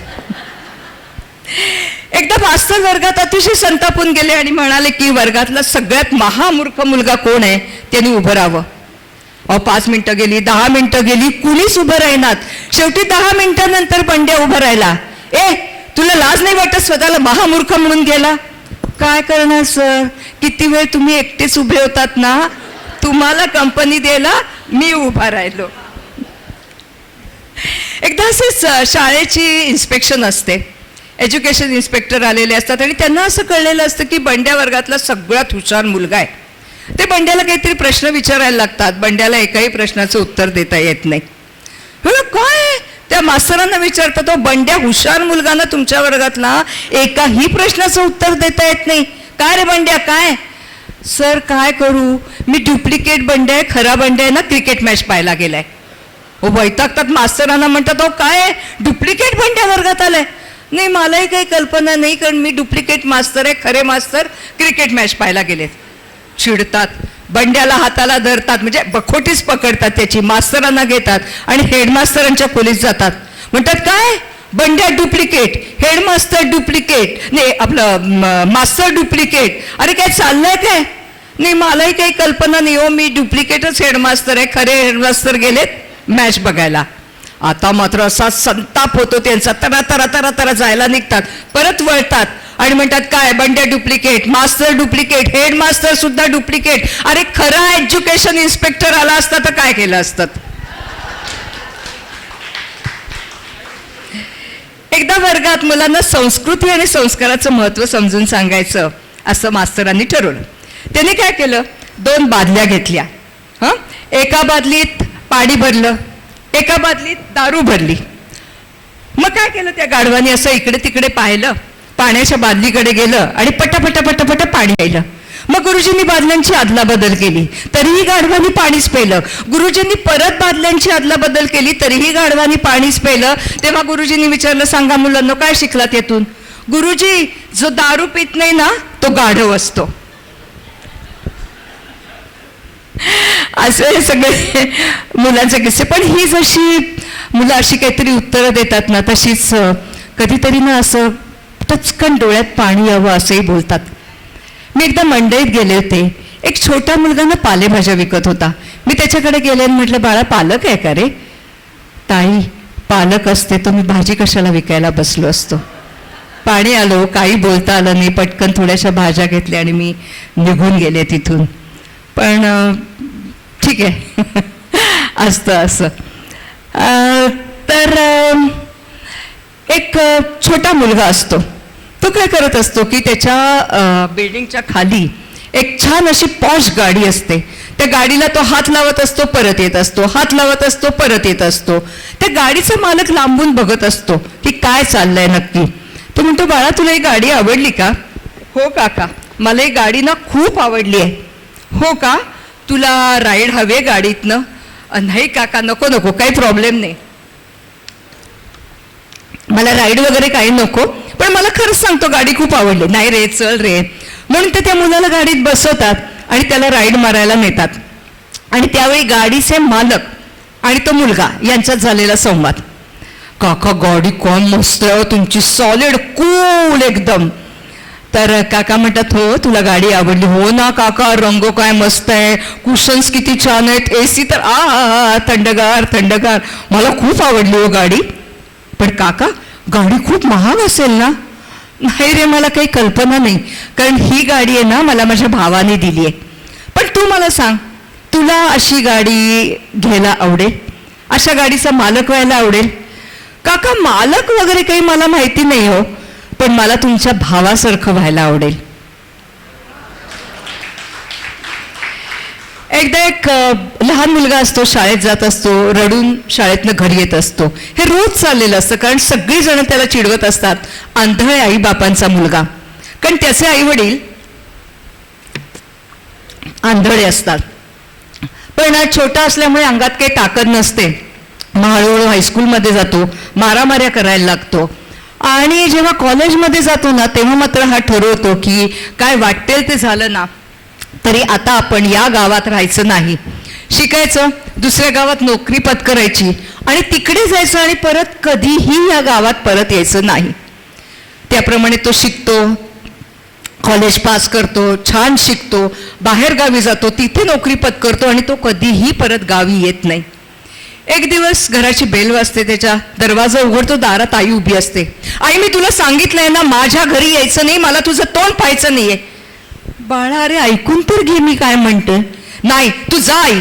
एकदा मास्तर वर्गात अतिशय संतापून गेले आणि म्हणाले की वर्गातला सगळ्यात महामूर्ख मुलगा कोण आहे त्यांनी उभं राहावं. 5 मिनिटं गेली, 10 मिनिटं गेली, कुणीच उभं राहिनात. शेवटी 10 मिनिटांनंतर बंड्या उभं राहिला. तुला लाज नाही वाटत स्वतःला महामूर्ख म्हणून गेला? काय करणार सर, किती वेळ तुम्ही एकटेच उभे होतात ना, तुम्हाला कंपनी द्यायला मी उभा राहिलो. एकदा असेच शाळेची इन्स्पेक्शन असते, एज्युकेशन इन्स्पेक्टर आलेले असतात आणि त्यांना असं कळलेलं असतं की बंड्या वर्गातला सगळ्यात हुशार मुलगा आहे. ते बंड्याला काहीतरी प्रश्न विचारायला लागतात. बंड्याला एकाही प्रश्नाचं उत्तर देता येत नाही. काय त्या मास्तरांना विचारतात, बंड्या हुशार मुलगा ना तुमच्या वर्गातला, एकाही प्रश्नाचं उत्तर देता येत नाही. काय रे बंड्या काय? सर काय करू, मी डुप्लिकेट बंड्या आहे, खरा बंड्या आहे ना क्रिकेट मॅच पाहायला गेलाय. वैतागतात मास्तरांना, म्हणतात काय डुप्लिकेट बंड्या वर्गात आलाय? नाही मलाही काही कल्पना नाही, कारण मी डुप्लिकेट मास्तर आहे, खरे मास्तर क्रिकेट मॅच पाहायला गेलेत. चिडतात, बंड्याला हाताला धरतात, म्हणजे बखोटीच पकडतात त्याची, मास्तरांना घेतात आणि हेडमास्तरांच्या खोलीत जातात. म्हणतात काय बंड्या डुप्लिकेट, हेडमास्टर डुप्लिकेट, नाही आपलं मास्तर डुप्लिकेट. अरे काय चाललंय काय? नाही मलाही काही कल्पना नाही हो, मी डुप्लिकेटच हेडमास्तर आहे, खरे हेडमास्तर गेलेत मॅच बघायला. आता मात्र असा संताप होतो त्यांचा, तरा तरा तरा तरा जायला निघतात, परत वळतात आणि म्हणतात काय बंड्या डुप्लिकेट, मास्तर डुप्लिकेट, हेडमास्टर सुद्धा डुप्लिकेट. अरे खरा एज्युकेशन इन्स्पेक्टर आला असता तर काय केलं असतं? एकदा वर्गात मुलांना संस्कृती आणि संस्काराचं महत्त्व समजून सांगायचं असं मास्तरांनी ठरवलं. त्यांनी काय केलं, 2 बादल्या घेतल्या. एका बादलीत पाणी भरलं, एका बादलीत दारू भरली. मग काय केलं त्या गाढवानी, असं इकडे तिकडे पाहिलं, पाण्याच्या बादलीकडे गेलं आणि पटापटा पटापटा पाणी प्यायलं. मग गुरुजींनी बादल्यांची अदलाबदल केली, तरीही गाढवानी पाणीच प्यायलं. गुरुजींनी परत बादल्यांची अदलाबदल केली, तरीही गाढवानी पाणीच प्यायलं. तेव्हा गुरुजींनी विचारलं, सांगा मुलांना काय शिकलात यातून? गुरुजी, जो दारू पित नाही ना तो गाढव असतो. असे हे सगळे मुलांचे किस्से. पण ही जशी मुलं अशी काहीतरी उत्तरं देतात ना, तशीच कधीतरी ना असं टचकन डोळ्यात पाणी यावं असंही बोलतात. मी एकदा मंडईत गेले होते, एक छोटा मुलगा ना पालेभाज्या विकत होता. मी त्याच्याकडे गेले आणि म्हटलं, बाळा पालक आहे का रे? ताई पालक असते तर मी भाजी कशाला विकायला बसलो असतो. पाणी आलो, काही बोलता आलं नाही, पटकन थोड्याशा भाज्या घेतल्या आणि मी निघून गेले तिथून. पण ठीक आहे असतं असं. तर एक छोटा मुलगा असतो, तो काय करत असतो की त्याच्या बिल्डिंगच्या खाली एक छान अशी पॉश गाडी असते. त्या गाडीला तो हात लावत असतो, परत येत असतो, हात लावत असतो, परत येत असतो. त्या गाडीचा मालक लांबून बघत असतो की काय चाललंय नक्की. तो म्हणतो, बाळा तुला ही गाडी आवडली का? हो काका, मला ही गाडी ना खूप आवडली आहे. हो का, तुला राईड हवे गाडीतनं? नाही काका, नको नको, काही प्रॉब्लेम नाही, मला राईड वगैरे काही नको, पण मला खरंच सांगतो गाडी खूप आवडली. नाही रे, चल रे. म्हणून ते त्या मुलाला गाडीत बसवतात आणि त्याला राईड मारायला नेतात. आणि त्यावेळी गाडीचे मालक आणि तो मुलगा यांच्यात झालेला संवाद. काका गाडी कोण मस्त आहे तुमची, सॉलिड कूल एकदम. तर काका म्हणतात, हो तुला गाडी आवडली? हो ना काका, रंग काय मस्त आहे, कुशन्स किती छान आहेत, AC तर थंडगार थंडगार, मला खूप आवडली हो गाडी. पण काका गाडी खूप महाग असेल ना? नाही रे, मला काही कल्पना नाही, कारण ही गाडी आहे ना मला माझ्या भावाने दिली आहे. पण तू मला सांग, तुला अशी गाडी घ्यायला आवडेल? अशा गाडीचा मालक व्हायला आवडेल? काका मालक वगैरे काही मला माहिती नाही हो, पण मला तुमच्या भावासारखं व्हायला आवडेल. एकदा एक लहान मुलगा असतो, शाळेत जात असतो, रडून शाळेतनं घरी येत असतो. हे रोज चाललेलं असतं, कारण सगळी जण त्याला चिडवत असतात, आंधळे आई बापांचा मुलगा. कारण त्याचे आई वडील आंधळे असतात. पण छोटा असल्यामुळे अंगात काही ताकद नसते. मग हळूहळू हायस्कूलमध्ये जातो, मारामाऱ्या करायला लागतो. आणि जेव्हा कॉलेजमध्ये जातो ना, तेव्हा मात्र हा ठरवतो की काय वाटेल ते झालं ना तरी आता आपण या गावात राहायचं नाही, शिकायचं, दुसऱ्या गावात नोकरी पत्करायची आणि तिकडे जायचं आणि परत कधीही या गावात परत यायचं नाही. त्याप्रमाणे तो शिकतो, कॉलेज पास करतो, छान शिकतो, बाहेर गावी जातो, तिथे नोकरी पत्करतो आणि तो कधीही परत गावी येत नाही. एक दिवस घराची बेल वाजते, त्याच्या दरवाजा उघडतो, दारात आई उभी असते. आई, मी तुला सांगितलंय ना माझ्या घरी यायचं नाही, मला तुझं तोंड पाहायचं नाहीये. बाळा, अरे ऐकून तर घे मी काय म्हणते. नाही, तू जा आई.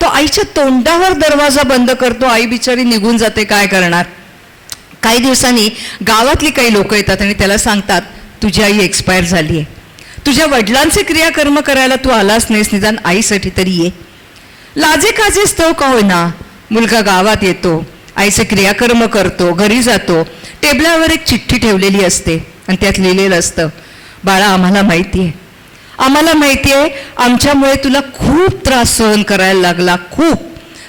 तो आईच्या तोंडावर दरवाजा बंद करतो. आई बिचारी निघून जाते, काय करणार. काही दिवसांनी गावातली काही लोक येतात आणि त्याला सांगतात, तुझी आई एक्सपायर झाली आहे, तुझ्या वडिलांचे क्रियाकर्म करायला तू आलास नाहीस, निदान आईसाठी तरी ये. लाजे काजेच तो का होईना मुलगा गावात येतो, आईचे क्रियाकर्म करतो, घरी जातो. टेबलावर एक चिठ्ठी ठेवलेली असते आणि त्यात लिहिलेलं असतं, बाळा आम्हाला माहिती आहे, आम्हाला माहिती आहे, आमच्यामुळे तुला खूप त्रास सहन करायला लागला, खूप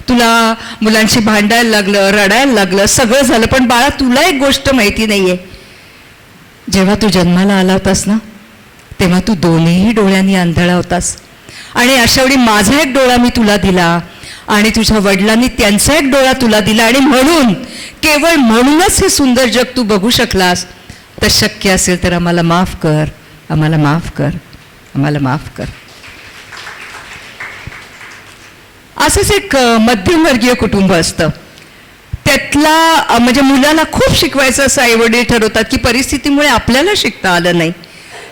तुला मुलांशी भांडायला लागलं, रडायला लागलं, सगळं झालं. पण बाळा तुला एक गोष्ट माहिती नाहीये, जेव्हा तू जन्माला आला होतास ना तेव्हा तू दोन्ही डोळ्यांनी आंधळा होतास आणि अशा वेळी माझा एक डोळा मी तुला दिला आणि तुझ्या वडिलांनी त्यांचा एक डोळा तुला दिला आणि म्हणून, केवळ म्हणूनच हे सुंदर जग तू बघू शकलास. तर शक्य असेल तर आम्हाला माफ कर, आम्हाला माफ कर, आम्हाला माफ कर. असंच एक मध्यमवर्गीय कुटुंब असतं. त्यातला म्हणजे मुलाला खूप शिकवायचं असं आईवडील ठरवतात की परिस्थितीमुळे आपल्याला शिकता आलं नाही,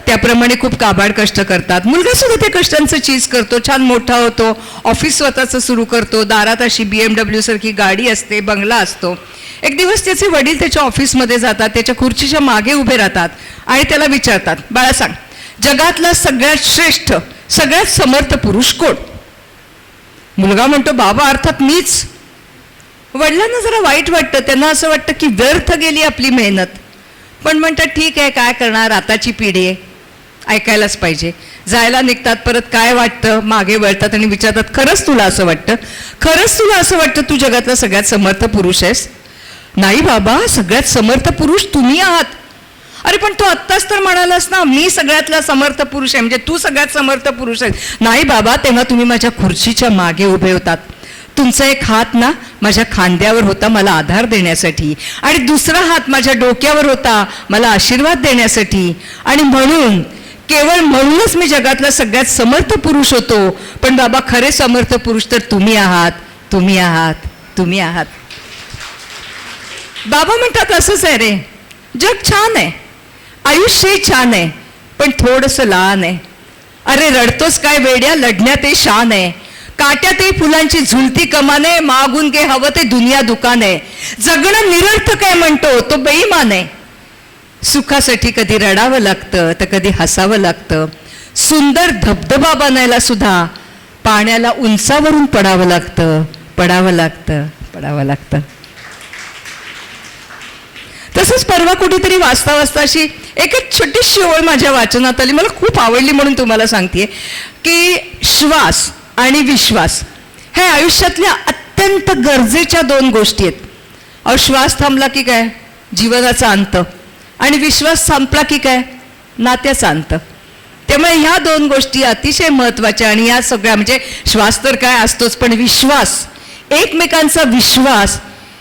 त्याप्रमाणे खूप काबाड कष्ट करतात. मुलगा सुद्धा त्या कष्टांचं चीज करतो, छान मोठा होतो, ऑफिस स्वतःचं सुरू करतो, दारात अशी BMW सारखी गाडी असते, बंगला असतो. एक दिवस त्याचे वडील त्याच्या ऑफिसमध्ये जातात, त्याच्या खुर्चीच्या मागे उभे राहतात आणि त्याला विचारतात, बाळा सांग, जगातला सगळ्यात श्रेष्ठ, सगळ्यात समर्थ पुरुष कोण? मुलगा म्हणतो, बाबा अर्थात मीच. वडिलांना जरा वाईट वाटतं, त्यांना असं वाटतं की व्यर्थ गेली आपली मेहनत. पण म्हणतात, ठीक आहे, काय करणार, आताची पिढी आहे, ऐकायलाच पाहिजे. जायला निघतात, परत काय वाटतं मागे वळतात आणि विचारतात, खरंच तुला असं वाटतं? खरंच तुला असं वाटतं तू जगातला सगळ्यात समर्थ पुरुष आहेस? नाही बाबा, सगळ्यात समर्थ पुरुष तुम्ही आहात. अरे पण तू आत्ताच तर म्हणालास ना मी सगळ्यातला समर्थ पुरुष आहे, म्हणजे तू सगळ्यात समर्थ पुरुष आहे. नाही बाबा, तेव्हा तुम्ही माझ्या खुर्चीच्या मागे उभे होतात, तुमचा एक हात ना माझ्या खांद्यावर होता मला आधार देण्यासाठी आणि दुसरा हात माझ्या डोक्यावर होता मला आशीर्वाद देण्यासाठी. आणि म्हणून, केवळ म्हणूनच मी जगातला सगळ्यात समर्थ पुरुष होतो. पण बाबा, खरे समर्थ पुरुष तर तुम्ही आहात, तुम्ही आहात, तुम्ही आहात. बाबा म्हणतात, असंच आहे रे, जग छान आहे, आयुष्य छान आहे, पण थोडंसं लहान आहे. अरे रडतोस काय वेड्या, लढण्यात शान आहे, काट्यातही फुलांची झुलती कमाने, मागून घे हवं ते दुनिया दुकान आहे. जगणं निरर्थक आहे म्हणतो तो बेईमान आहे. सुखासाठी कधी रडावं लागतं तर कधी हसावं लागतं. सुंदर धबधबा बनायला सुद्धा पाण्याला उंचावरून पडावं लागतं. तसंच परवा कुठेतरी वाचता अशी एक छोटीशी ओळ माझ्या वाचनात आली, मला खूप आवडली म्हणून तुम्हाला सांगतेय की श्वास आणि विश्वास ह्या आयुष्यातल्या अत्यंत गरजेच्या 2 गोष्टी आहेत. अहो, श्वास थांबला की काय जीवनाचा अंत, आणि विश्वास संपला की काय नात्याचा अंत. त्यामुळे ह्या 2 गोष्टी अतिशय महत्त्वाच्या. आणि या सगळ्या म्हणजे श्वास तर काय असतोच, पण विश्वास, एकमेकांचा विश्वास,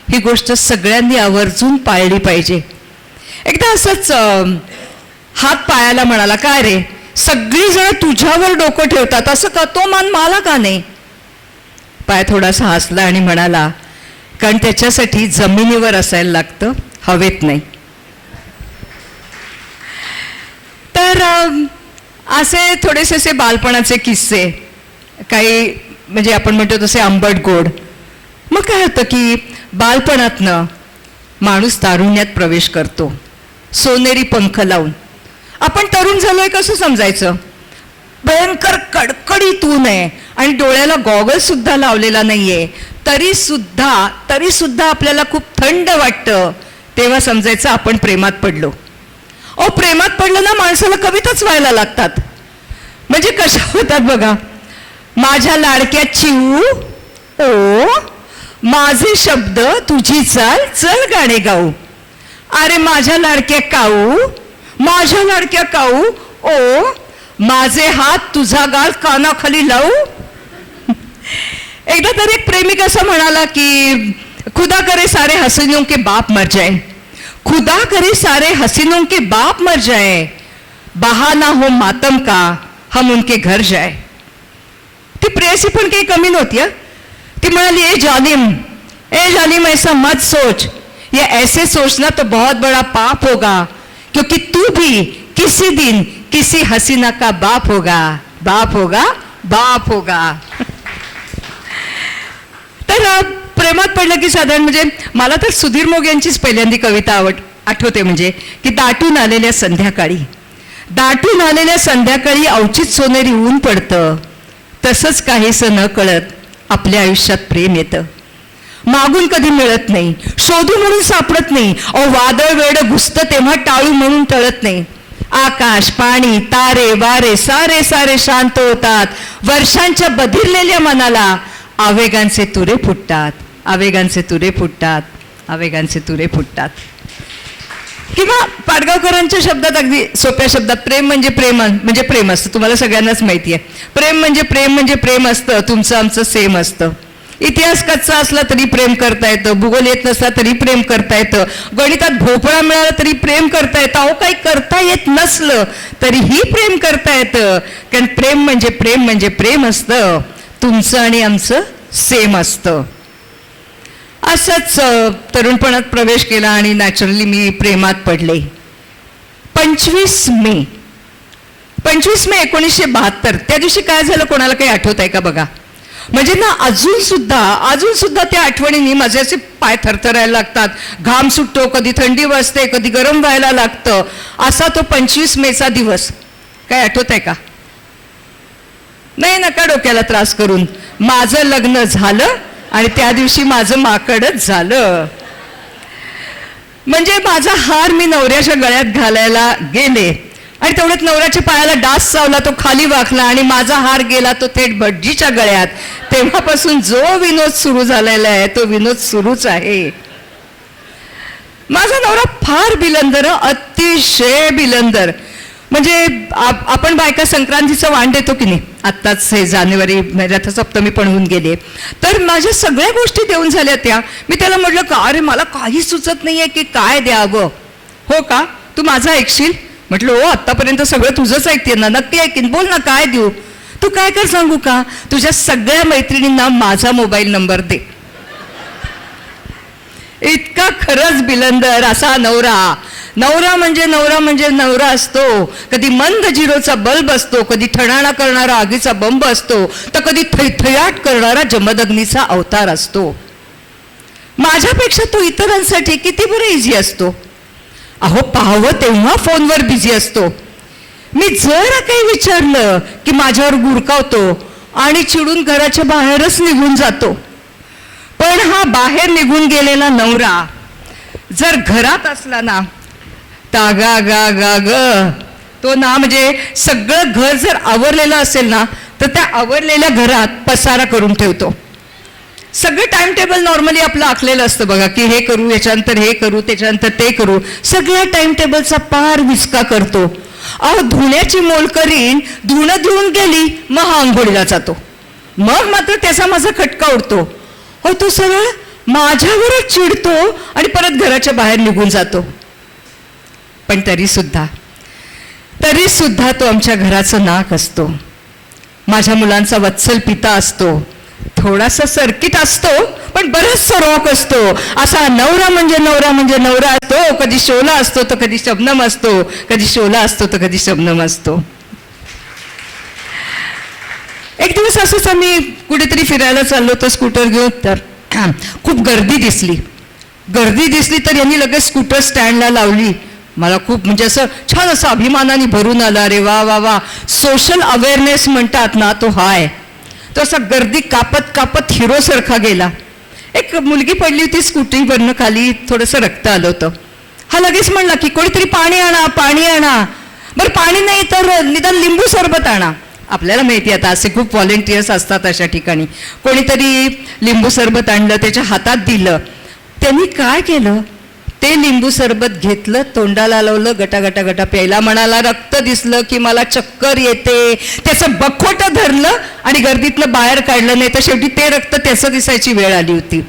ही गोष्ट सगळ्यांनी आवर्जून पाळली पाहिजे. एकदा असंच हात पायाला म्हणाला, काय रे सगळीजण तुझ्यावर डोकं ठेवतात, असं का तो मान मला का नाही? पाय थोडासा हसला आणि म्हणाला, कारण त्याच्यासाठी जमिनीवर असायला लागतं, हवेत नाही. तर असे थोडेसे असे बालपणाचे किस्से, काही म्हणजे आपण म्हणतो तसे आंबट गोड. मग काय होतं की बालपणातनं माणूस तारुण्यात प्रवेश करतो, सोनेरी पंख लावून. आपण तरुण झालोय कसं समजायचं? भयंकर कडकडीत ऊन आहे आणि डोळ्याला गॉगल सुद्धा लावलेला नाहीये, तरी सुद्धा आपल्याला खूप थंड वाटतं. तेव्हा समजायचं आपण प्रेमात पडलो. प्रेमात पडलं ना माणसाला कविताच व्हायला लागतात. म्हणजे कशा होतात बघा, माझ्या लाडक्या चिऊ ओ, माझे शब्द तुझी चाल, चल गाणे गाऊ. अरे माझ्या लाडक्या काऊ ओ, माझे हात तुझा गाल कानाखाली लावू. एकदा तर एक प्रेमिक असं म्हणाला की खुदा करे सारे हसीनों के बाप मर जाए, खुदा करे सारे हसीनों के बाप मर जाए, बहाना हो मातम का हम उनके घर जाए. ती प्रेयसी पण काही कमी नव्हती. ती म्हणाली, ए जालिम ऐसा मत सोच, ये ऐसे सोचना तो बहुत बड़ा पाप होगा, क्योंकि तू भी किसी दिन किसी हसीना का बाप होगा. तर प्रेमात पडलं की साधारण म्हणजे मला तर सुधीर मोघ यांचीच पहिल्यांदी कविता आठवते, म्हणजे की दाटून आलेल्या संध्याकाळी अवचित सोनेरी ऊन पडतं, तसंच काहीसं न कळत आपल्या आयुष्यात प्रेम येतं. मागून कधी मिळत नाही, शोधू म्हणून सापडत नाही. वादळ वेड घुसतं तेव्हा टाळू म्हणून टळत नाही. आकाश, पाणी, तारे, वारे सारे शांत होतात. वर्षांच्या बधिरलेल्या मनाला आवेगांचे तुरे फुटतात. किंवा पाडगावकरांच्या शब्दात, अगदी सोप्या शब्दात, प्रेम म्हणजे प्रेम असतं. तुम्हाला सगळ्यांनाच माहिती आहे, प्रेम म्हणजे प्रेम असतं, तुमचं आमचं सेम असतं. इतिहास कच्चा असला तरी प्रेम करता येतं, भूगोल येत नसला तरी प्रेम करता येतं, गणितात भोपळा मिळाला तरी प्रेम करता येतं. काही करता येत नसलं तरीही प्रेम करता येतं, कारण प्रेम म्हणजे प्रेम असतं, तुमचं आणि आमचं सेम असतं. असंच तरुणपणात प्रवेश केला आणि नॅचरली मी प्रेमात पडले. 25 मे 1972, त्या दिवशी काय झालं कोणाला काही आठवत आहे का बघा? म्हणजे ना अजून सुद्धा त्या आठवणींनी माझे असे पाय थरथरायला लागतात, घाम सुटतो, कधी थंडी वाजते, कधी गरम व्हायला लागतं. असा तो 25 मेचा दिवस. काय आठवत आहे का? नाही, नका डोक्याला त्रास करून. माझं लग्न झालं आणि त्या दिवशी माझं माकडच झालं. म्हणजे माझा हार मी नवऱ्याच्या गळ्यात घालायला गेले आणि तेवढ्यात नवऱ्याच्या पायाला डास चावला, तो खाली वाकला आणि माझा हार गेला तो थेट भटजीच्या गळ्यात. तेव्हापासून जो विनोद सुरू झालेला आहे तो विनोद सुरूच आहे. माझा नवरा फार बिलंदर, अतिशय बिलंदर. म्हणजे आपण बायका संक्रांतीचं वाण देतो की नाही, आत्ताच हे जानेवारी रथसप्तमी पण होऊन गेले, तर माझ्या सगळ्या गोष्टी देऊन झाल्या त्या. मी त्याला म्हटलं का अरे मला काही सुचत नाहीये की काय द्यावं. हो का, तू माझं ऐकशील? म्हटलं हो, आत्तापर्यंत सगळं तुझंच ऐकते ना, नक्की ऐकीन, बोल ना काय देऊ. तू काय कर सांगू का, तुझ्या सगळ्या मैत्रिणींना माझा मोबाईल नंबर दे. इतका खरंच बिलंदर असा नवरा म्हणजे नवरा असतो. कधी मंद जिरोचा बल्ब असतो, कधी ठणाणा करणारा आगीचा बंब असतो, तर कधी थैथयाट करणारा जमदग्नीचा अवतार असतो. माझ्यापेक्षा तो इतरांसाठी किती बरं इझी असतो. अहो पाहावं तेव्हा फोनवर बिझी असतो. मी जरा काही विचारलं की माझ्यावर गुरकावतो. आणि चिडून घराच्या बाहेरच निघून जातो. पण हा बाहेर निघून गेलेला नवरा जर घरात असला ना, तागा गा गा ग, तो ना म्हणजे सगळं घर जर आवरलेलं असेल ना, तर त्या आवरलेल्या घरात पसारा करून ठेवतो. सगळं टाइम टेबल नॉर्मली आपलं आखलेलं असतं बघा, की हे करू, याच्यानंतर हे करू, त्याच्यानंतर ते करू. सगळ्या टाइम टेबलचा पार विचका करतो. अहो, धुण्याची मोलकरीण धुणं धुवून गेली, मग हा आंघोळीला जातो. मग मात्र त्याचा माझा खटका उडतो. अहो, तो सरळ माझ्यावरच चिडतो आणि परत घराच्या बाहेर निघून जातो. पण तरी सुद्धा तो आमच्या घराचं नाक असतो. माझ्या मुलांचा वत्सल पिता असतो. थोडासा सर्किट असतो, पण बराचसा रॉक असतो. असा नवरा म्हणजे नवरा असतो. कधी शोला असतो तर कधी शबनम असतो, कधी शोला असतो तर कधी शबनम असतो. एक दिवस असंच आम्ही कुठेतरी फिरायला चाललो होतो स्कूटर घेऊन, तर खूप गर्दी दिसली तर यांनी लगेच स्कूटर स्टँडला लावली. मला खूप म्हणजे असं छान असं अभिमानाने भरून आलं. अरे वा वा वा, सोशल अवेअरनेस म्हणतात ना, तो हाय. तो असा गर्दी कापत हिरोसारखा गेला. एक मुलगी पडली होती स्कूटीवरनं खाली, थोडंसं रक्त आलं होतं. हा लगेच म्हणला की कोणीतरी पाणी आणा. बरं, पाणी नाही तर निदान लिंबू सरबत आणा. आपल्याला माहिती आता असे खूप व्हॉलेंटियर्स असतात अशा ठिकाणी. कोणीतरी लिंबू सरबत आणलं, त्याच्या हातात दिलं. त्यांनी काय केलं, ते लिंबू सरबत घेतलं, तोंडाला लावलं, गटा प्यायला. म्हणाला रक्त दिसलं की मला चक्कर येते. त्याचं बखोटं धरलं आणि गर्दीतनं बाहेर काढलं. नाही तर शेवटी ते रक्त त्याचं दिसायची वेळ आली होती.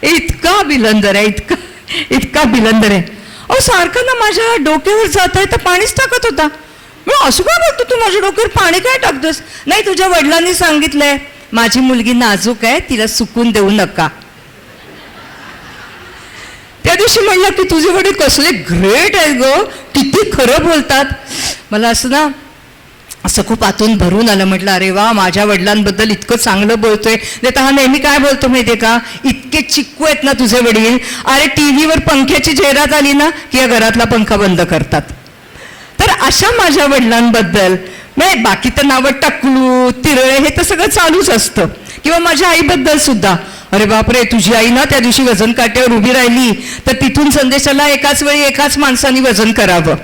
इतका बिलंदर आहे. अहो, सारखं ना माझ्या डोक्यावर जात आहे तर पाणीच टाकत होता. मग असं काय बोलतो तू, माझ्या डोक्यावर पाणी काय टाकतोस? नाही, तुझ्या वडिलांनी सांगितलंय माझी मुलगी नाजूक आहे, तिला सुकून देऊ नका. त्या दिवशी म्हणलं की तुझे वडील कसले ग्रेट आहे ग, किती खरं बोलतात. मला असं खूप आतून भरून आलं. म्हटलं अरे वा, माझ्या वडिलांबद्दल इतकं चांगलं बोलतोय. नाही तर हा नेहमी काय बोलतो माहितीये का, इतके चिक्कू आहेत ना तुझे वडील. अरे, टीव्हीवर पंख्याची जाहिरात आली ना की या घरातला पंखा बंद करतात. तर अशा माझ्या वडिलांबद्दल नाही, बाकी तर नावं टकलू, तिरळे हे तर सगळं चालूच असतं. किंवा माझ्या आईबद्दल सुद्धा, अरे बापरे, तुझी आई ना त्या दिवशी वजन काट्यावर उभी राहिली तर तिथून संदेशाला एकाच वेळी एकाच माणसाने वजन करावं.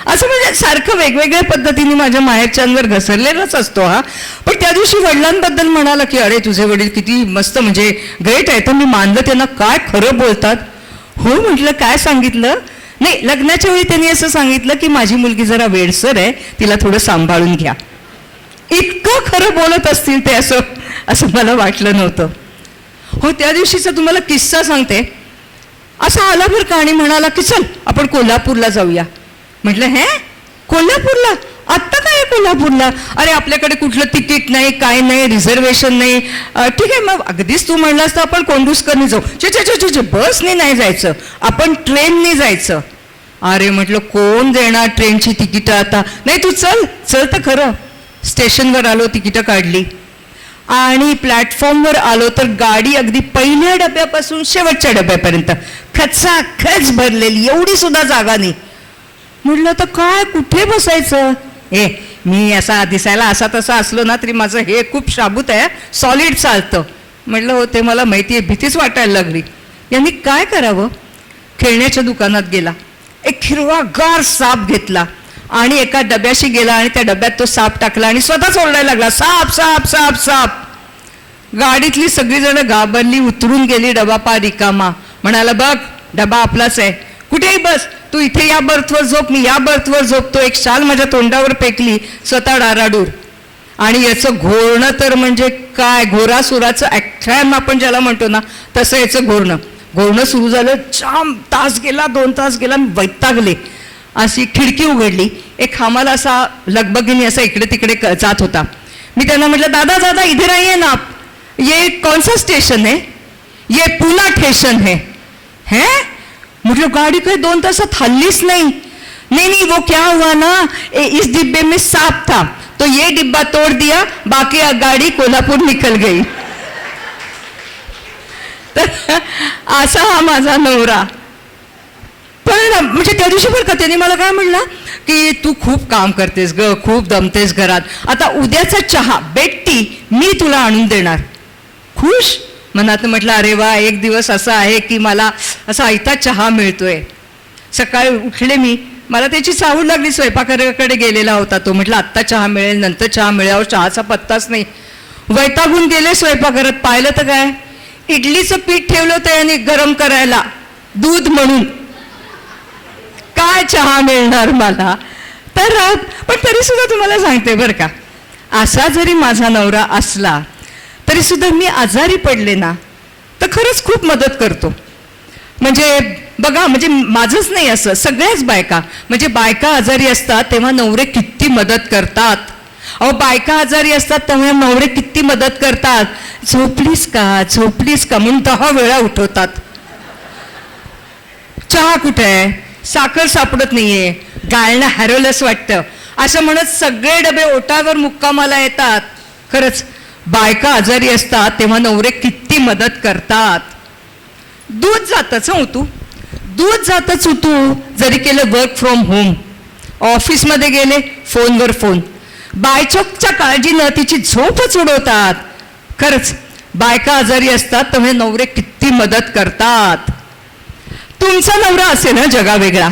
असं म्हणजे सारखं वेगवेगळ्या पद्धतीने माझ्या माहेरच्यांवर घसरलेलाच असतो हा. पण त्या दिवशी वडिलांबद्दल म्हणाला की अरे तुझे वडील किती मस्त, म्हणजे ग्रेट आहे. तर मी मानलं त्यांना, काय खरं बोलतात. हो म्हटलं, काय सांगितलं? नाही, लग्नाच्या वेळी त्यांनी असं सांगितलं की माझी मुलगी जरा वेडसर आहे, तिला थोडं सांभाळून घ्या. इतकं खरं बोलत असतील ते, असं मला वाटलं नव्हतं. हो, त्या दिवशीचा तुम्हाला किस्सा सांगते. असा आला बरं का आणि म्हणाला की चल आपण कोल्हापूरला जाऊया. म्हटलं हे कोल्हापूरला? आत्ता काय आहे कोल्हापूरला? अरे आपल्याकडे कुठलं तिकीट नाही, काय नाही, रिझर्वेशन नाही. ठीक आहे, मग अगदीच तू म्हणलास तर आपण कोंडूसकरनी जाऊ. चे बसने नाही जायचं, आपण ट्रेनने जायचं. अरे म्हटलं कोण देणार ट्रेनची तिकीटं आता? नाही तू चल तर खरं. स्टेशनवर आलो, तिकीटं काढली आणि प्लॅटफॉर्मवर आलो तर गाडी अगदी पहिल्या डब्यापासून शेवटच्या डब्यापर्यंत खचाखच भरलेली, एवढी सुद्धा जागा नाही. म्हटलं तर काय, कुठे बसायचं? मी असा दिसायला असा तसा असलो ना तरी माझं हे खूप शाबूत आहे, सॉलिड चालतं. म्हटलं हो, ते मला माहिती आहे. भीतीच वाटायला लागली. यांनी काय करावं, खेळण्याच्या दुकानात गेला, एक हिरवागार साप घेतला आणि एका डब्याशी गेला आणि त्या डब्यात तो साप टाकला आणि स्वतःच ओरडायला लागला, साप साप साप साप. गाडीतली सगळीजण घाबरली, उतरून गेली. डबा पा रिकामा. म्हणाला बघ, डबा आपलाच आहे, कुठेही बस, तू इथे या बर्थवर झोप, मी या बर्थवर झोपतो. एक शाल माझ्या तोंडावर पेकली, स्वतः डाराडूर. आणि याचं घोरणं तर म्हणजे काय, घोरासुराचं ॲक्शन आपण ज्याला म्हणतो ना, तसं याचं घोरणं सुरू झालं. जाम तास गेला, 2 तास गेला, मी वैतागले. अशी खिडकी उघडली, एक हमाल असा लगबगीने असा इकडे तिकडे जात होता. मी त्यांना म्हटलं, दादा दादा इधर आइए ना आप, ये कौन सा स्टेशन है? ये पुना स्टेशन है. म्हटलं गाडी काही 2 तासात हल्लीच नाही. नहीं वो क्या हुआ ना, इस डिब्बे में सांप था तो ये डिब्बा तोड़ दिया, बाकी गाड़ी कोल्हापुर निकल गई. तर असा हा माझा नवरा. पण म्हणजे त्या दिवशी बरं का त्याने मला काय म्हणला की तू खूप काम करतेस ग, खूप दमतेस घरात, आता उद्याचा चहा बेट्टी मी तुला आणून देणार. खुश मनात म्हटलं अरे वा, एक दिवस असा आहे की मला असा आयता चहा मिळतोय. सकाळी उठले मी, मला त्याची चाहूल लागली. स्वयंपाकाकडे गेलेला होता तो. म्हटलं आत्ता चहा मिळेल, नंतर चहा मिळेल, चहाचा पत्ताच नाही. वैतागून गेले स्वयंपाकघरात. पाहिलं तर काय, इडलीचं पीठ ठेवलं होतं आणि गरम करायला दूध म्हणून. काय चहा मिळणार मला. तर पण तरी सुद्धा तुम्हाला सांगते बरं का, असा जरी माझा नवरा असला तरी सुद्धा मी आजारी पडले ना तर खरंच खूप मदत करतो. म्हणजे बघा, म्हणजे माझंच नाही, असं सगळ्याच बायका, म्हणजे बायका आजारी असतात तेव्हा नवरे किती मदत करतात. अहो बायका आजारी असतात तेव्हा नवरे किती मदत करतात. झोपलीस का, झोपलीस का म्हणून 10 वेळा उठवतात. चहा कुठे आहे, साखर सापडत नाहीये, गाळणं हरवलंच वाटतं असं म्हणत सगळे डबे ओटावर मुक्कामाला येतात. खरंच बायका आजारी असतात तेव्हा नवरे किती मदत करतात. दूध जातच तू, दूध जातच तू जरी केलं वर्क फ्रॉम होम, ऑफिसमध्ये गेले फोनवर फोन, बायचोकच्या काळजीनं तिची झोपच उडवतात. खरंच बायका आजारी असतात तेव्हा नवरे किती मदत करतात. तुमचा नवरा असेल ना जगा वेगळा,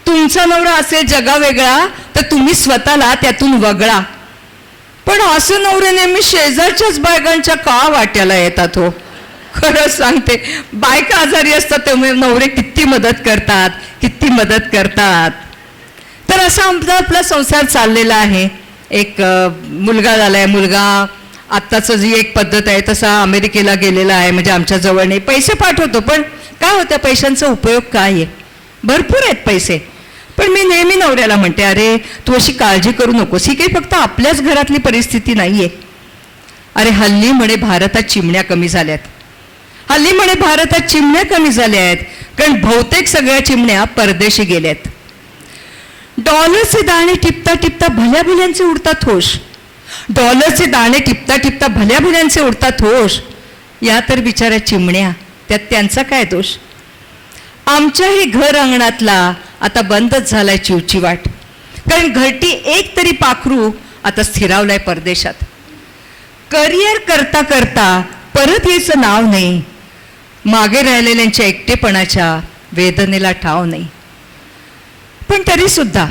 तुमचा नवरा असेल जगा वेगळा तर तुम्ही स्वतःला त्यातून वगळा. पण असं नवरे नेहमी शेजारच्याच बायकांच्या का वाट्याला येतात हो. खरंच सांगते, बायका आजारी असतात तेव्हा नवरे किती मदत करतात, किती मदत करतात. तर असा आपला संसार चाललेला आहे. एक मुलगा झालाय, मुलगा आत्ताचं जी एक पद्धत आहे तसा अमेरिकेला गेलेला आहे, म्हणजे आमच्या जवळ नाही. पैसे पाठवतो, पण काय होतं पैशांचा उपयोग काय आहे, भरपूर आहेत पैसे. पण मी नेहमी नवऱ्याला म्हणते अरे तू अशी काळजी करू नकोस, ही काही फक्त आपल्याच घरातली परिस्थिती नाहीये. अरे हल्ली म्हणे भारतात चिमण्या कमी झाल्यात, हल्ली म्हणे भारतात चिमण्या कमी झाल्या आहेत, कारण बहुतेक सगळ्या चिमण्या परदेशी गेल्यात. डॉलरचे दाणे टिपता टिपता भल्या भुल्यांचे उडतात होश, डॉलरचे दाणे टिपता टिपता भल्या भुल्यांचे उडतात होश. या तर बिचाऱ्या चिमण्या, त्यात त्यांचा काय दोष. आमच्याही घर अंगणातला आता बंदच झालाय चिवचिवाट, कारण घरटी एक तरी पाखरू आता स्थिरावलाय परदेशात. करिअर करता करता परत यायचं नाव नाही, मागे राहिलेल्यांच्या एकटेपणाच्या वेदनेला ठाव नाही. पण तरी सुद्धा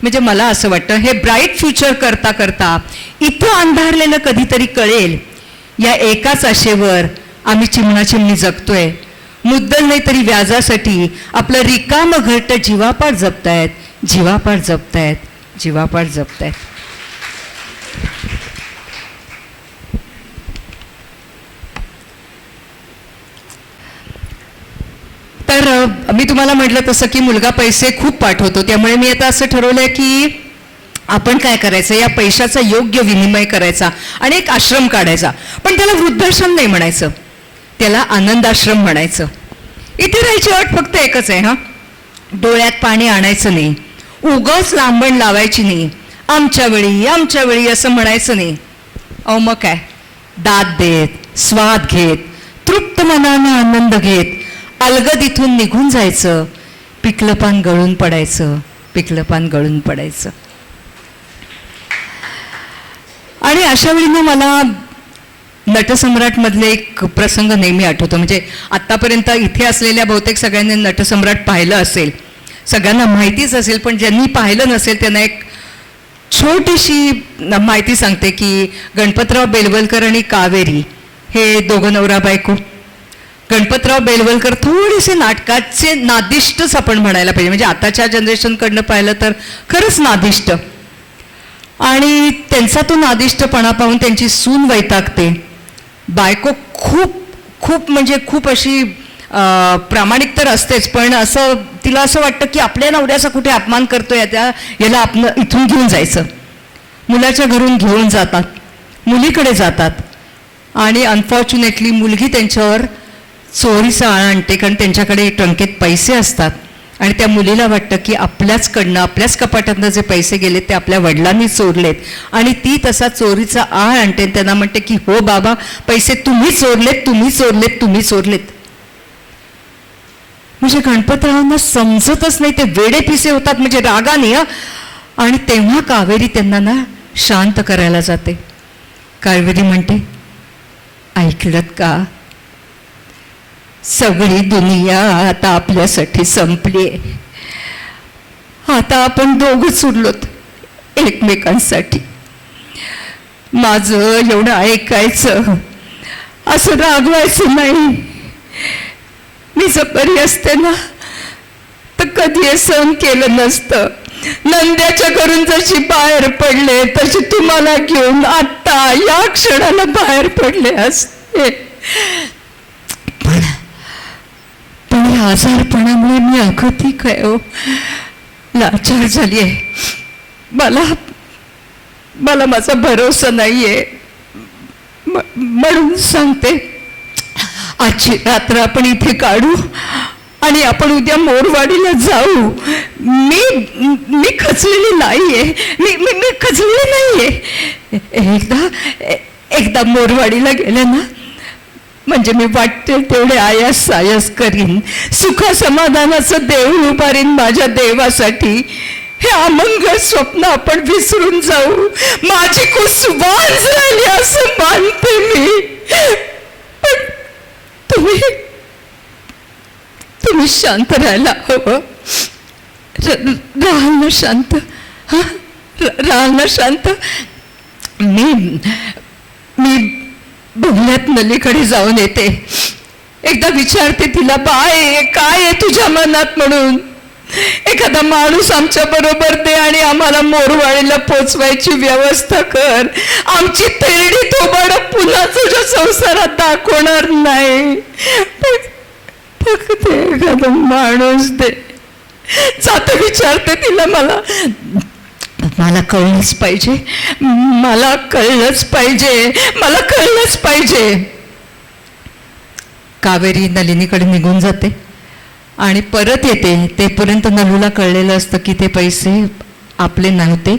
म्हणजे मला असं वाटतं हे ब्राईट फ्युचर करता करता इथं अंधारलेलं कधीतरी कळेल, या एकाच आशेवर आम्ही चिमणा चिमणी जगतोय. मुद्दल नाही तरी व्याजासाठी आपलं रिकामं घरटं जीवापाड जपतायत, जीवापाड जपतायत, जीवापाड जपतायत. तर मी तुम्हाला म्हटलं तसं की मुलगा पैसे खूप पाठवतो, त्यामुळे मी आता असं ठरवलंय की आपण काय करायचं, या पैशाचा योग्य विनिमय करायचा आणि एक आश्रम काढायचा. पण त्याला वृद्धाश्रम नाही म्हणायचं, त्याला आनंदाश्रम म्हणायचं. इथे राहायची अट फक्त एकच आहे, डोळ्यात पाणी आणायचं नाही, उगाच लांबण लावायची नाही, आमच्या वेळी असं म्हणायचं नाही. अहो मग काय, दाद देत, स्वाद घेत, तृप्त मनानं आनंद घेत अलगद इथून निघून जायचं. पिकलं पान गळून पडायचं, पिकलं पान गळून पडायचं. आणि अशा वेळी मला नटसम्राट मधले एक प्रसंग नेहमी आठवतो. म्हणजे आत्तापर्यंत इथे असलेल्या बहुतेक सगळ्यांनी नटसम्राट पाहिलं असेल, सगळ्यांना माहितीच असेल, पण ज्यांनी पाहिलं नसेल त्यांना एक छोटीशी माहिती सांगते की गणपतराव बेलवलकर आणि कावेरी हे दोघं नवरा बायको. गणपतराव बेलवलकर थोडेसे नाटकाचे नादिष्टच आपण म्हणायला पाहिजे, म्हणजे आताच्या जनरेशनकडनं पाहिलं तर खरंच नादिष्ट. आणि त्यांचा तो नादिष्टपणा पाहून त्यांची सून वैतागते. बायको खूप म्हणजे खूप अशी प्रामाणिक तर असतेच, पण असं तिला असं वाटतं की आपल्या नवऱ्याचा कुठे अपमान करतोय, याला आपण इथून घेऊन जायचं. मुलाच्या घरून घेऊन जातात, मुलीकडे जातात आणि अनफॉर्च्युनेटली मुलगी त्यांच्यावर चोरीचा आळा आणते, कारण त्यांच्याकडे टंकेत पैसे असतात आणि त्या मुलीला वाटतं की आपल्याचकडनं, आपल्याच कपाटातनं जे पैसे गेलेत ते आपल्या वडिलांनी चोरलेत. आणि ती तसा चोरीचा आळ आणते, त्यांना म्हणते की हो बाबा पैसे तुम्ही चोरलेत, तुम्ही चोरलेत, तुम्ही चोरलेत. म्हणजे गणपतरावांना समजतच नाही, ते वेडे पिसे होतात म्हणजे रागाने. आणि तेव्हा कावेरी त्यांना ना शांत करायला जाते. कावेरी म्हणते, ऐकलत का, सगळी दुनिया आता आपल्यासाठी संपली. आता आपण दोघंच उरलोत एकमेकांसाठी. माझं एवढं ऐकायचं, असं रागवायचं नाही. मी जर बरी असते ना तर कधी हे सहन केलं नसतं. नंद्याच्या घरून जशी बाहेर पडले तशी तुम्हाला घेऊन आत्ता या क्षणाला बाहेर पडले असते. पण या आजारपणामुळे मी अगतिक आहे हो, लाचार झाली आहे. मला माझा भरोसा नाहीये. म्हणून सांगते, आजची रात्र आपण इथे काढू आणि आपण उद्या मोरवाडीला जाऊ. मी खचलेली नाहीये, मी खचलेली नाहीये. एकदा मोरवाडीला गेले ना म्हणजे मी वाटते तेवढे आयास सायास करीन, सुख समाधानाचं देऊळ उभारीन माझ्या देवासाठी. हे अमंगळ स्वप्न आपण विसरून जाऊ. माझी कुसवान झाली असं मानते मी. पण तुम्ही शांत राहायला हवं. राहाल ना शांत, हा राहाल ना शांत. मी बंगल्यात नलीकडे जाऊन येते. एकदा विचारते तिला, बाय काय आहे तुझ्या मनात म्हणून. एखादा माणूस आमच्या बरोबर दे आणि आम्हाला मोरवाडीला पोचवायची व्यवस्था कर. आमची तेरडी थोबाड पुन्हा तुझ्या संसारात दाखवणार नाही. फक्त एखादा माणूस दे. जात विचारते तिला, मला कळलंच पाहिजे, मला कळलंच पाहिजे. कावेरी नलिनीकडे निघून जाते आणि परत येते. तेपर्यंत नलूला कळलेलं असतं की ते पैसे आपले नव्हते,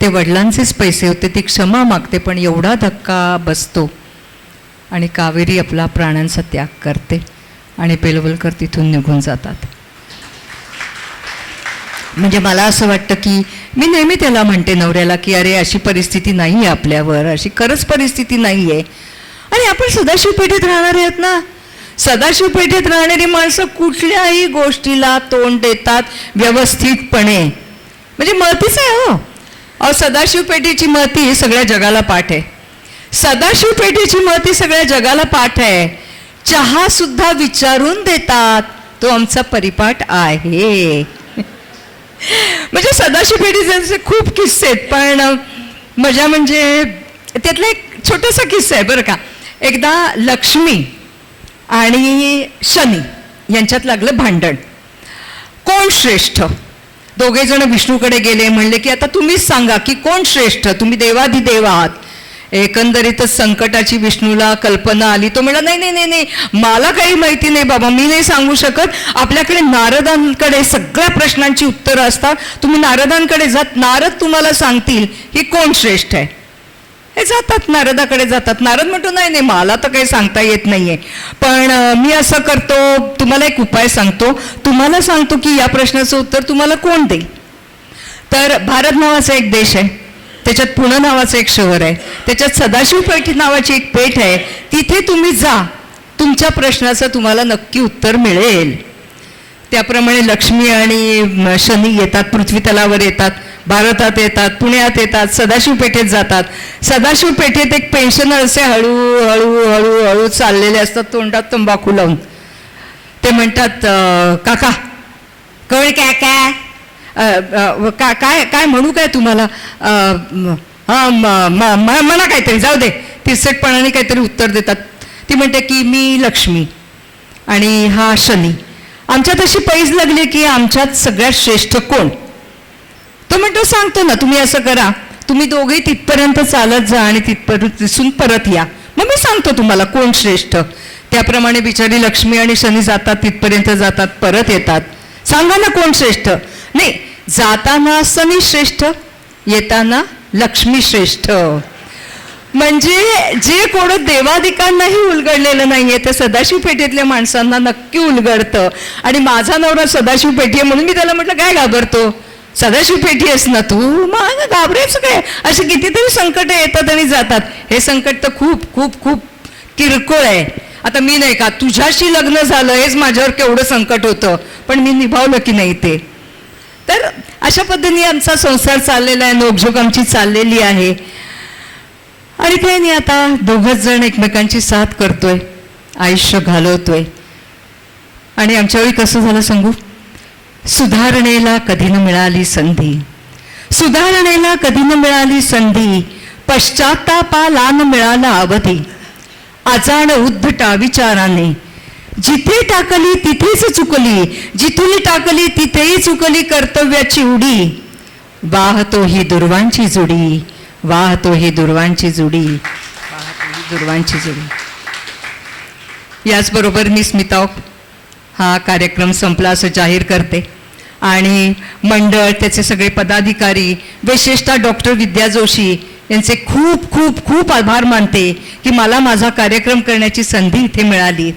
ते वडिलांचेच पैसे होते. ती क्षमा मागते, पण एवढा धक्का बसतो आणि कावेरी आपला प्राणांचा त्याग करते आणि बेलवलकर तिथून निघून जातात. म्हणजे मला असं वाटतं की मी नेहमी त्याला म्हणते नवऱ्याला की अरे अशी परिस्थिती नाही आहे आपल्यावर, अशी खरंच परिस्थिती नाही आहे. आणि आपण सदाशिव पेठेत राहणार आहेत ना. सदाशिव पेठेत राहणारी माणसं कुठल्याही गोष्टीला तोंड देतात व्यवस्थितपणे. म्हणजे महतीच आहे हो. अहो सदाशिव पेठेची महती सगळ्या जगाला पाठ आहे. सदाशिव पेठेची महती सगळ्या जगाला पाठ आहे. चहा सुद्धा विचारून देतात, तो आमचा परिपाठ आहे. म्हणजे सदाशिव पेठेचे खूप किस्से आहेत, पण मजा म्हणजे त्यातला एक छोटासा किस्सा आहे बरं का. एकदा लक्ष्मी आणि शनी यांच्यात लागलं भांडण. कोण श्रेष्ठ. दोघे जण विष्णूकडे गेले, म्हणले की आता तुम्हीच सांगा की कोण श्रेष्ठ, तुम्ही देवाधिदेव आहात. एकंदरीतच संकटाची विष्णूला कल्पना आली. तो म्हणला नाही नाही नाही, मला काही माहिती नाही बाबा, मी नाही सांगू शकत. आपल्याकडे नारदांकडे सगळ्या प्रश्नांची उत्तरं असतात, तुम्ही नारदांकडे जात, नारद तुम्हाला सांगतील की कोण श्रेष्ठ आहे. हे जातात नारदाकडे जातात. नारद म्हणतो नाही नाही, मला तर काही सांगता येत नाहीये, पण मी असं करतो, तुम्हाला एक उपाय सांगतो, तुम्हाला सांगतो की या प्रश्नाचं उत्तर तुम्हाला कोण देईल. तर भारत नावाचा एक देश आहे, त्याच्यात पुणे नावाचं एक शहर आहे, त्याच्यात सदाशिव पेठ नावाची एक पेठ आहे. तिथे तुम्ही जा, तुमच्या प्रश्नाचं तुम्हाला नक्की उत्तर मिळेल. त्याप्रमाणे लक्ष्मी आणि शनी येतात, पृथ्वी तलावर येतात, भारतात येतात, पुण्यात येतात, सदाशिव पेठेत जातात. सदाशिव पेठेत एक पेन्शनर असे हळूहळू हळूहळू चाललेले असतात, तोंडात तंबाखू लावून. ते म्हणतात, काका कळ काय काय काय काय म्हणू काय तुम्हाला. हां मला काहीतरी जाऊ दे. तिरसटपणाने काहीतरी उत्तर देतात. ती म्हणते की मी लक्ष्मी आणि हा शनी, आमच्यात अशी पैज लागली की आमच्यात सगळ्यात श्रेष्ठ कोण. तो म्हणतो सांगतो ना, तुम्ही असं करा, तुम्ही दोघेही तिथपर्यंत चालत जा आणि तिथून परत या, मग मी सांगतो तुम्हाला कोण श्रेष्ठ. त्याप्रमाणे बिचारी लक्ष्मी आणि शनी जातात, तिथपर्यंत जातात, परत येतात. सांगा ना कोण श्रेष्ठ. नाही, जाताना शनी श्रेष्ठ, येताना लक्ष्मी श्रेष्ठ. म्हणजे जे कोण देवादिकांनाही उलगडलेलं नाहीये ते सदाशिव पेठेतल्या माणसांना नक्की उलगडतं. आणि माझा नवरा सदाशिव पेठी आहे म्हणून मी त्याला म्हटलं काय घाबरतो, सदाशिव पेठी आहेस ना तू, मग घाबरायचं काय. असे कितीतरी संकट येतात आणि जातात. हे संकट तर खूप खूप खूप किरकोळ आहे. आता मी नाही का तुझ्याशी लग्न झालं हेच माझ्यावर केवढं संकट होतं, पण मी निभावलं की नाही ते. तर अशा पद्धतीने आमचा संसार चाललेला आहे, नोकझोक आमची चाललेली आहे. आणि काही नाही, आता दोघंच जण एकमेकांची साथ करतोय, आयुष्य घालवतोय. आणि आमच्या वेळी कसं झालं सांगू, सुधारणेला कधी न मिळाली संधी, सुधारणेला कधी न मिळाली संधी, पश्चात्तापाला न मिळाला अवधी, अजाण उद्धटा विचाराने, जिथे टाकली तिथेच चुकली, जिथून टाकली तिथेही चुकली कर्तव्याची उडी, वाहतो ही दुर्वांची जुडी, वाहतो ही दुर्वांची जुडी, वाहतो ही दुर्वांची जुडी. याचबरोबर मी स्मिता हा कार्यक्रम संपला असं जाहीर करते. आणि मंडळ, त्याचे सगळे पदाधिकारी, विशेषतः डॉक्टर विद्या जोशी यांचे खूप खूप खूप आभार मानते की मला माझा कार्यक्रम करण्याची संधी इथे मिळाली.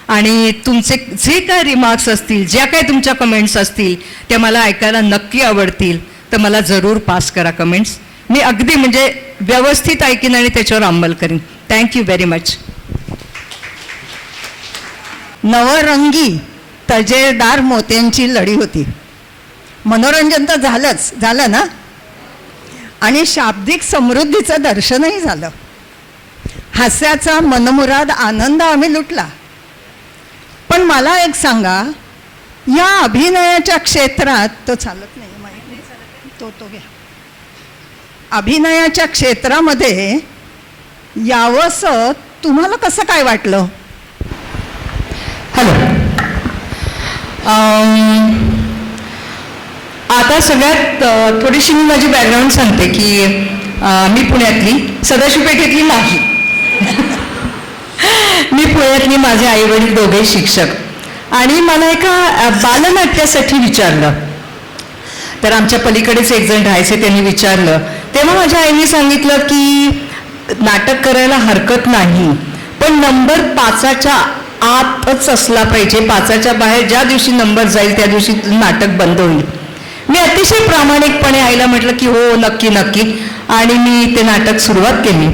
आणि तुमचे जे काय रिमार्क्स असतील, ज्या काय तुमच्या कमेंट्स असतील त्या मला ऐकायला नक्की आवडतील. तर मला जरूर पास करा कमेंट्स. मी अगदी म्हणजे व्यवस्थित ऐकीन आणि त्याच्यावर अंमल करीन. Thank you very much. नवरंगी तजेदार मोत्यांची लढी होती. मनोरंजन तर झालं ना, आणि शाब्दिक समृद्धीचं दर्शनही झालं. हास्याचा मनमुराद आनंद आम्ही लुटला. पण मला एक सांगा, या अभिनयाच्या क्षेत्रात तो चालत नाही, तो घ्या. अभिनयाच्या क्षेत्रामध्ये यावंसं तुम्हाला कसं काय वाटलं? हॅलो. आता सगळ्यात थोडीशी मी माझी बॅकग्राऊंड सांगते की मी पुण्यातली, सदाशिव पेठेतली नाही. मी पुण्यातली, माझे आई वडील दोघे शिक्षक. आणि मला एका बालनाट्यासाठी विचारलं. तर आमच्या पलीकडेच एक जण राहायचे, त्यांनी विचारलं. तेव्हा माझ्या आईने सांगितलं की नाटक करायला हरकत नाही, पण नंबर 5च्या आतच असला पाहिजे. 5च्या बाहेर ज्या दिवशी नंबर जाईल त्या दिवशी नाटक बंद होईल. मी अतिशय प्रामाणिकपणे आईला म्हटलं की हो नक्की नक्की. आणि मी ते नाटक सुरुवात केली.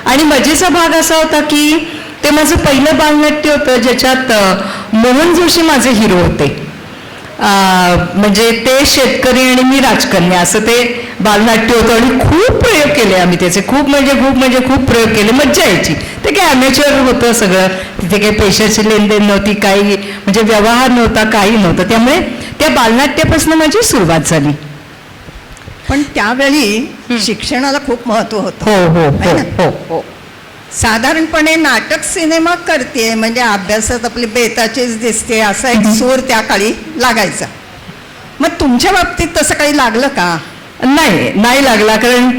आणि मजेचा भाग असा होता की ते माझं पहिलं बालनाट्य होतं ज्याच्यात मोहन जोशी माझे हिरो होते. म्हणजे ते शेतकरी आणि मी राजकन्या असं ते बालनाट्य होतं. आणि खूप प्रयोग केले आम्ही त्याचे, खूप खूप प्रयोग केले. मज्जा यायची. ते काय अमेच्युअर होतं सगळं. तिथे काही पैशाची लेनदेन नव्हती, काही म्हणजे व्यवहार नव्हता, काही नव्हतं. त्यामुळे त्या बालनाट्यापासून माझी सुरुवात झाली. पण त्यावेळी शिक्षणाला खूप महत्व होतं. हो हो है हो ना? हो हो. साधारणपणे नाटक सिनेमा करते म्हणजे अभ्यासात आपली बेताचीच दिसते असा एक सूर त्या काळी लागायचा. मग तुमच्या बाबतीत तसं काही लागलं का? नाही लागला. कारण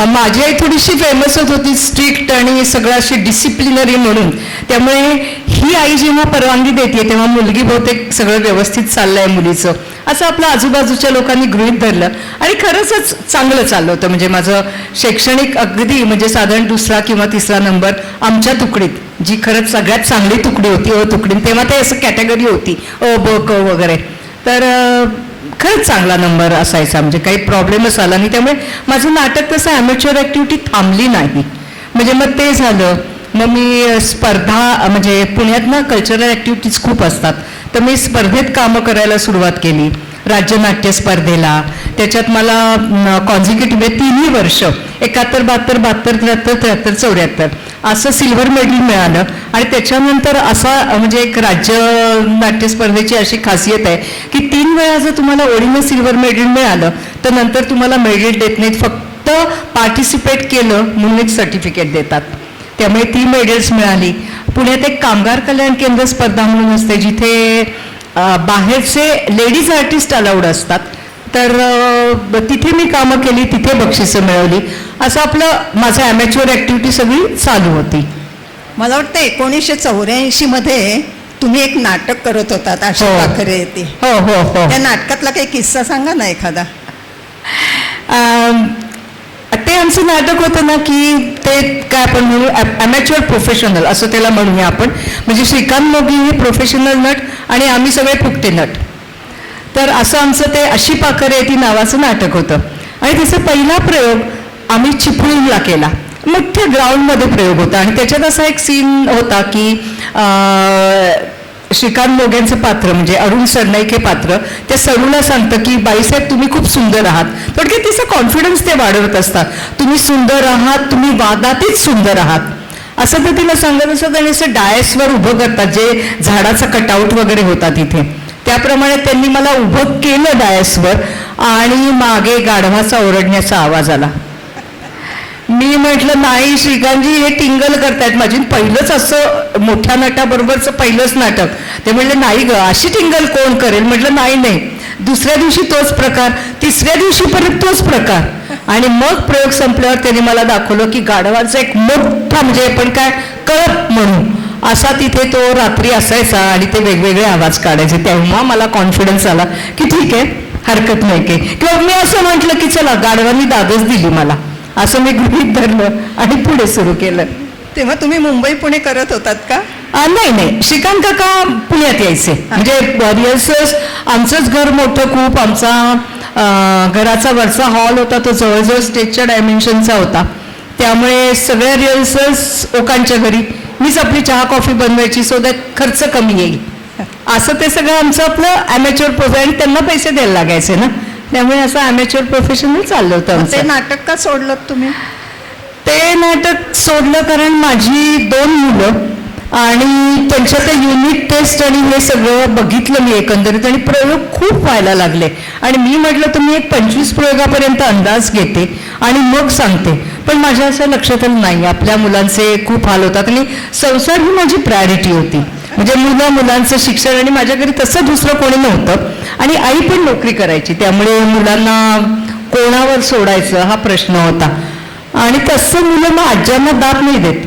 माझी आई थोडीशी फेमसच होती, स्ट्रिक्ट आणि सगळं अशी डिसिप्लिनरी म्हणून. त्यामुळे ही आई जेव्हा परवानगी देते तेव्हा मुलगी बहुतेक सगळं व्यवस्थित चाललंय मुलीचं, असं आपल्या आजूबाजूच्या लोकांनी गृहीत धरलं. आणि खरंच चांगलं चाललं होतं. म्हणजे माझं शैक्षणिक अगदी म्हणजे साधारण 2रा किंवा 3रा नंबर आमच्या तुकडीत, जी खरंच सगळ्यात चांगली तुकडी होती अ तुकडी, तेव्हा ते असं कॅटेगरी होती अ ब क वगैरे. तर खरंच चांगला नंबर असायचा, म्हणजे काही प्रॉब्लेमच आला नाही. त्यामुळे माझं नाटक तसं ॲमेच्युअर ॲक्टिव्हिटी थांबली नाही. म्हणजे मग ते झालं. मग मी स्पर्धा म्हणजे पुण्यात ना कल्चरल ॲक्टिव्हिटीज खूप असतात, तर मी स्पर्धेत कामं करायला सुरुवात केली. राज्य नाट्य स्पर्धेला, त्याच्यात मला कॉन्झिक्युटिव्ह 3ही वर्ष 71, 72, 73, 73, 74 असं सिल्वर मेडल मिळालं. आणि त्याच्यानंतर असा म्हणजे एक राज्य नाट्य स्पर्धेची अशी खासियत आहे की 3 वेळा जर तुम्हाला ओळीनं सिल्वर मेडल मिळालं तर नंतर तुम्हाला मेडल देत नाहीत, फक्त पार्टिसिपेट केलं म्हणून एक सर्टिफिकेट देतात. त्यामुळे ती मेडल्स मिळाली. पुण्यात एक कामगार कल्याण केंद्र स्पर्धा म्हणून असते, जिथे बाहेरचे लेडीज आर्टिस्ट अलाउड असतात. तर तिथे मी कामं केली, तिथे बक्षिसं मिळवली. असं आपलं माझं ॲमेच्युअर ॲक्टिव्हिटी सगळी चालू होती. मला वाटतं 1984 मध्ये तुम्ही एक नाटक करत होतात, आशा हो. पाखरे येते. हो हो हो. त्या नाटकातला काही किस्सा सांगा ना एखादा. ते आमचं नाटक होतं ना की ते काय आपण म्हणू ॲमॅच्युअर प्रोफेशनल असं त्याला म्हणूया आपण. म्हणजे श्रीकांत मोगी हे प्रोफेशनल नट आणि आम्ही सगळे फुकटे नट. तर असं आमचं ते अशी पाखरे ती नावाचं नाटक होतं. आणि त्याचा पहिला प्रयोग आम्ही चिपळूणला केला. मोठ्या ग्राउंडमध्ये प्रयोग होता आणि त्याच्यात असा एक सीन होता की श्रीकांत मोग्यांचं पात्र म्हणजे अरुण सरनाईक हे पात्र त्या सरूला सांगतं की बाईसाहेब तुम्ही खूप सुंदर आहात. थोडक्यात तिचा कॉन्फिडन्स ते वाढवत असतात. तुम्ही सुंदर आहात, तुम्ही वादातच सुंदर आहात असं तर तिला सांगत असत. आणि असं डायसवर उभं करतात जे झाडाचा कटआउट वगैरे होता तिथे. त्याप्रमाणे त्यांनी मला उभं केलं डायसवर आणि मागे गाढवाचा ओरडण्याचा आवाज आला. मी म्हटलं नाही श्रीकांतजी हे टिंगल करतायत माझी. पहिलंच असं मोठ्या नटाबरोबरचं पहिलंच नाटक. ते म्हणले नाही ग अशी टिंगल कोण करेल. म्हटलं नाही. दुसऱ्या दिवशी तोच प्रकार, तिसऱ्या दिवशी परत तोच प्रकार. आणि मग प्रयोग संपल्यावर त्यांनी मला दाखवलं की गाढवाचा एक मोठा म्हणजे आपण काय कळप म्हणून असा तिथे तो रात्री असायचा आणि ते वेगवेगळे आवाज काढायचे. तेव्हा मला कॉन्फिडन्स आला की ठीक आहे हरकत नाही की. किंवा मी असं म्हटलं की चला गाढवांनी दादच दिली मला असं मी गृहीत धरलं आणि पुढे सुरू केलं. तेव्हा तुम्ही मुंबई पुणे करत होतात का? नाही श्रीकांत काका पुण्यात यायचे. म्हणजे रिहर्सल्स आमचंच घर मोठं खूप. आमचा घराचा वरचा हॉल होता तो जवळजवळ स्टेजच्या डायमेन्शनचा होता. त्यामुळे सगळ्या रिहर्सल्स ओकांच्या घरी मीच आपली चहा कॉफी बनवायची सो दॅट खर्च कमी येईल असं ते सगळं आमचं आपलं ॲमॅच्युअर प्रोफेशन. आणि त्यांना पैसे द्यायला लागायचे ना त्यामुळे असं ॲमॅच्युअर प्रोफेशनल चाललं होतं ते आमचं. नाटक का सोडलं तुम्ही? ते नाटक सोडलं कारण माझी 2 मुलं आणि त्यांच्या ते युनिट टेस्ट आणि हे सगळं बघितलं मी एकंदरीत आणि प्रयोग खूप व्हायला लागले. आणि मी म्हटलं तर मी एक 25 प्रयोगापर्यंत अंदाज घेते आणि मग सांगते. पण माझ्या असं लक्षात आलं नाही आपल्या मुलांचे खूप हाल होतात आणि संसार ही माझी प्रायोरिटी होती. म्हणजे मुलांचं शिक्षण आणि माझ्या घरी तसं दुसरं कोणी नव्हतं आणि आई पण नोकरी करायची. त्यामुळे मुलांना कोणावर सोडायचं हा प्रश्न होता. आणि तसं मुलं मग आज्यांना दाब नाही देत.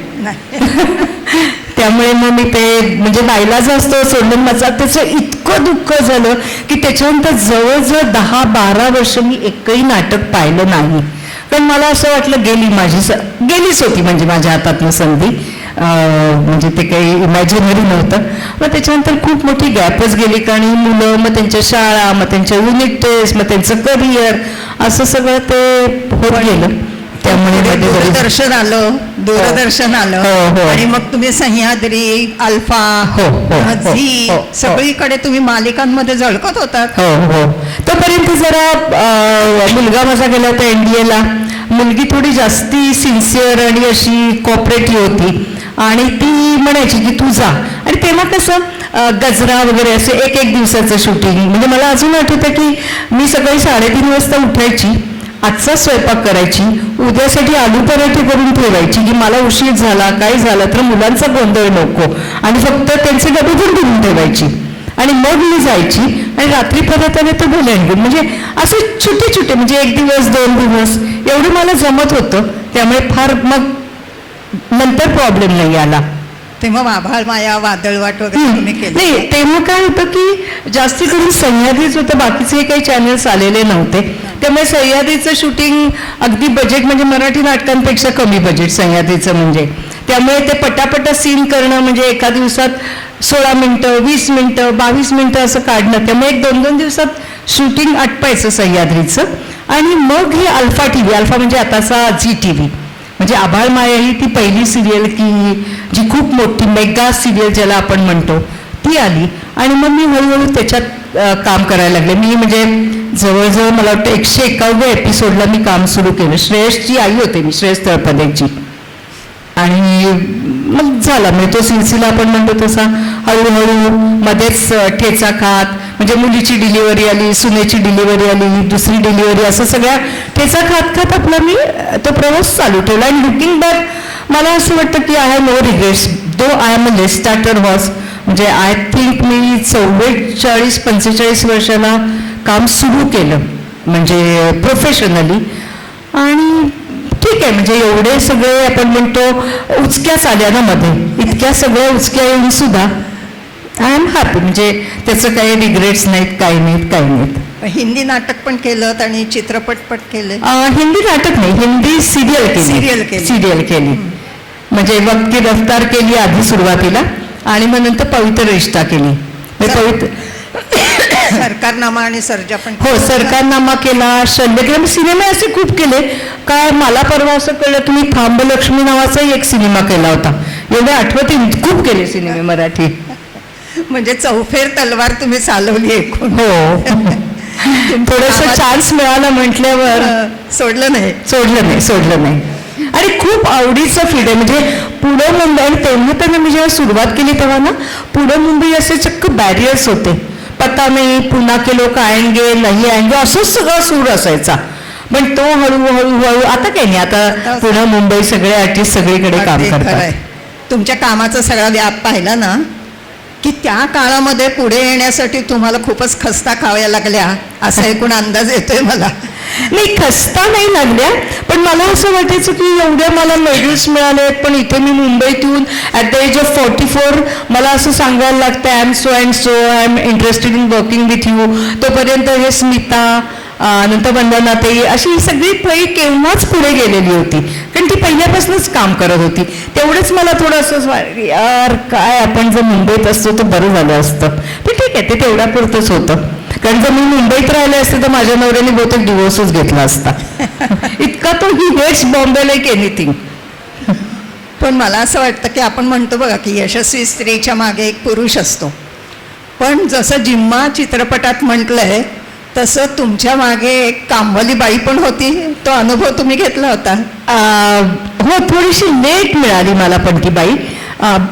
त्यामुळे मग मी ते म्हणजे नाईलाज असतो सोडलं. माझं त्याचं इतकं दुःख झालं की त्याच्यानंतर जवळजवळ 10-12 वर्ष मी एकही नाटक पाहिलं नाही. पण मला असं वाटलं गेलीच होती म्हणजे माझ्या हातातनं संधी. म्हणजे ते काही इमॅजिनरी नव्हतं. मग त्याच्यानंतर खूप मोठी गॅपच गेली आणि मुलं मग त्यांच्या शाळा मग त्यांच्या युनिट टेस्ट मग त्यांचं करिअर असं सगळं ते होत गेलं. त्यामुळे दूरदर्शन आलं आणि मग तुम्ही सह्याद्री अल्फा झी सगळीकडे तुम्ही मालिकांमध्ये झळकत होतात. तोपर्यंत जरा मुलगा माझा गेला होता NDA ला. मुलगी थोडी जास्ती सिन्सिअर आणि अशी कॉपरेटिव्ह होती आणि ती म्हणायची की तू जा. आणि तेव्हा कसं गजरा वगैरे असे एक दिवसाचं शूटिंग. म्हणजे मला अजून आठवतं की मी सकाळी 3:30 वाजता उठायची, आजचा स्वयंपाक करायची, उद्यासाठी आलू पराठे करून ठेवायची की मला उशीर झाला काय झाला तर मुलांचा गोंधळ नको आणि फक्त त्यांचे डबे पण घेऊन ठेवायची. आणि मग मी जायची आणि रात्री परत आले तर बोलायला घेऊन. म्हणजे असे छोटे म्हणजे 1 दिवस 2 दिवस एवढं मला जमत होतं. त्यामुळे फार मग नंतर प्रॉब्लेम नाही आला. तेव्हा आभाळ माया वादळवाट वगैरे तुम्ही केले? नाही तेव्हा काय होतं की जास्ती करून सह्याद्रीच होतं. बाकीचे काही चॅनल्स आलेले नव्हते. त्यामुळे सह्याद्रीचं शूटिंग अगदी बजेट म्हणजे मराठी नाटकांपेक्षा कमी बजेट सह्याद्रीचं. म्हणजे त्यामुळे ते पटापटा सीन करणं म्हणजे एका दिवसात 16 मिनिटं 20 मिनिटं 22 मिनिटं असं काढणं. त्यामुळे 1-2 दिवसात शूटिंग आटपायचं सह्याद्रीचं. आणि मग हे अल्फा TV अल्फा म्हणजे आताचा ZTV म्हणजे आभाळ माया ही ती पहिली सिरियल की जी खूप मोठी मेगा सिरियल ज्याला आपण म्हणतो ती आली. आणि मग मी हळूहळू त्याच्यात काम करायला लागले. मी म्हणजे जवळजवळ मला वाटतं 151व्या एपिसोडला मी काम सुरू केलं. श्रेयसची आई होते मी, श्रेयस तळपदेची. आणि मग झाला म्हणजे तो सिलसिला आपण म्हणतो तसा हळूहळू मध्येच ठेचा खात म्हणजे मुलीची डिलिव्हरी आली, सुनेची डिलिव्हरी आली, दुसरी डिलिव्हरी असं सगळ्या ठेचा खात आपला मी तो प्रवास चालू ठेवला. आणि लुकिंग बॅक मला असं वाटतं की I have no regrets though I am a late starter was. म्हणजे आय थिंक मी 44-45 वर्षाला काम सुरू केलं म्हणजे प्रोफेशनली. आणि ठीक आहे म्हणजे एवढे सगळे आपण म्हणतो उचक्याच आल्या ना मध्ये, इतक्या सगळ्या उचक्या येऊन सुद्धा आय एम हॅपी, म्हणजे त्याचं काही रिग्रेट्स नाहीत, काही नाहीत. हिंदी नाटक पण केलं आणि चित्रपट पण केले. हिंदी नाटक नाही, हिंदी सिरियल केली. म्हणजे वक्त की रफ्तार केली आधी सुरुवातीला, आणि मग नंतर पवित्र रिश्ता केली. सरकारनामा आणि सर्जा पण. हो, सरकारनामा केला, शल्यग्राम. सिनेमे असे खूप केले. काय मला परवा असं कळलं, तुम्ही थांबलक्ष्मी नावाचाही एक सिनेमा केला होता. एवढे आठवते, खूप केले सिनेमे मराठी. म्हणजे चौफेर तलवार तुम्ही चालवली एकूण. हो. थोडस चान्स मिळाला म्हटल्यावर सोडलं नाही. आणि खूप आवडीचं फील्ड आहे. म्हणजे पुणे मुंबई, आणि तेव्हा मी जेव्हा सुरुवात केली तेव्हा ना पुणे मुंबई असे चक्क बॅरियर्स होते. पता नाही, पुन्हा के लोक आएंगे नाही आएंगे, असंच सगळं सूर असायचा. पण तो हळूहळू आता काही नाही, आता पुणे मुंबई सगळे आर्टिस्ट सगळीकडे काम करतात. तुमच्या कामाचा सगळा व्याप पाहिला ना, की त्या काळामध्ये पुढे येण्यासाठी तुम्हाला खूपच खस्ता खाव्या लागल्या असा एकूण अंदाज येतोय मला. नाही, खस्ता नाही लागल्या, पण मला असं वाटायचं की एवढ्या मला मेडल्स मिळाले आहेत, पण इथे मी मुंबईत येऊन ॲट द एज ऑफ 44 मला असं सांगायला लागतं I am so and so, I am interested in working with you. तोपर्यंत हे स्मिता, नंतर वंदनाताई, अशी ही सगळी फळी केव्हाच पुढे गेलेली होती, कारण ती पहिल्यापासूनच काम करत होती. तेवढंच मला थोडंसं यार काय आपण जर मुंबईत असतो तर बरं झालं असतं. पण ठीक आहे, ते तेवढ्या पुरतंच होतं. कारण जर मी मुंबईत राहिले असते तर माझ्या नवऱ्याने बहुतेक डिवोर्सच घेतला असता. इतका तो he hates Bombay like anything. पण मला असं वाटतं की आपण म्हणतो बघा की यशस्वी स्त्रीच्या मागे एक पुरुष असतो, पण जसं जिम्मा चित्रपटात म्हटलंय तसं तुमच्या मागे एक कामवाली बाई पण होती. तो अनुभव तुम्ही घेतला होता? हो, थोडीशी लेट मिळाली मला पण ती बाई.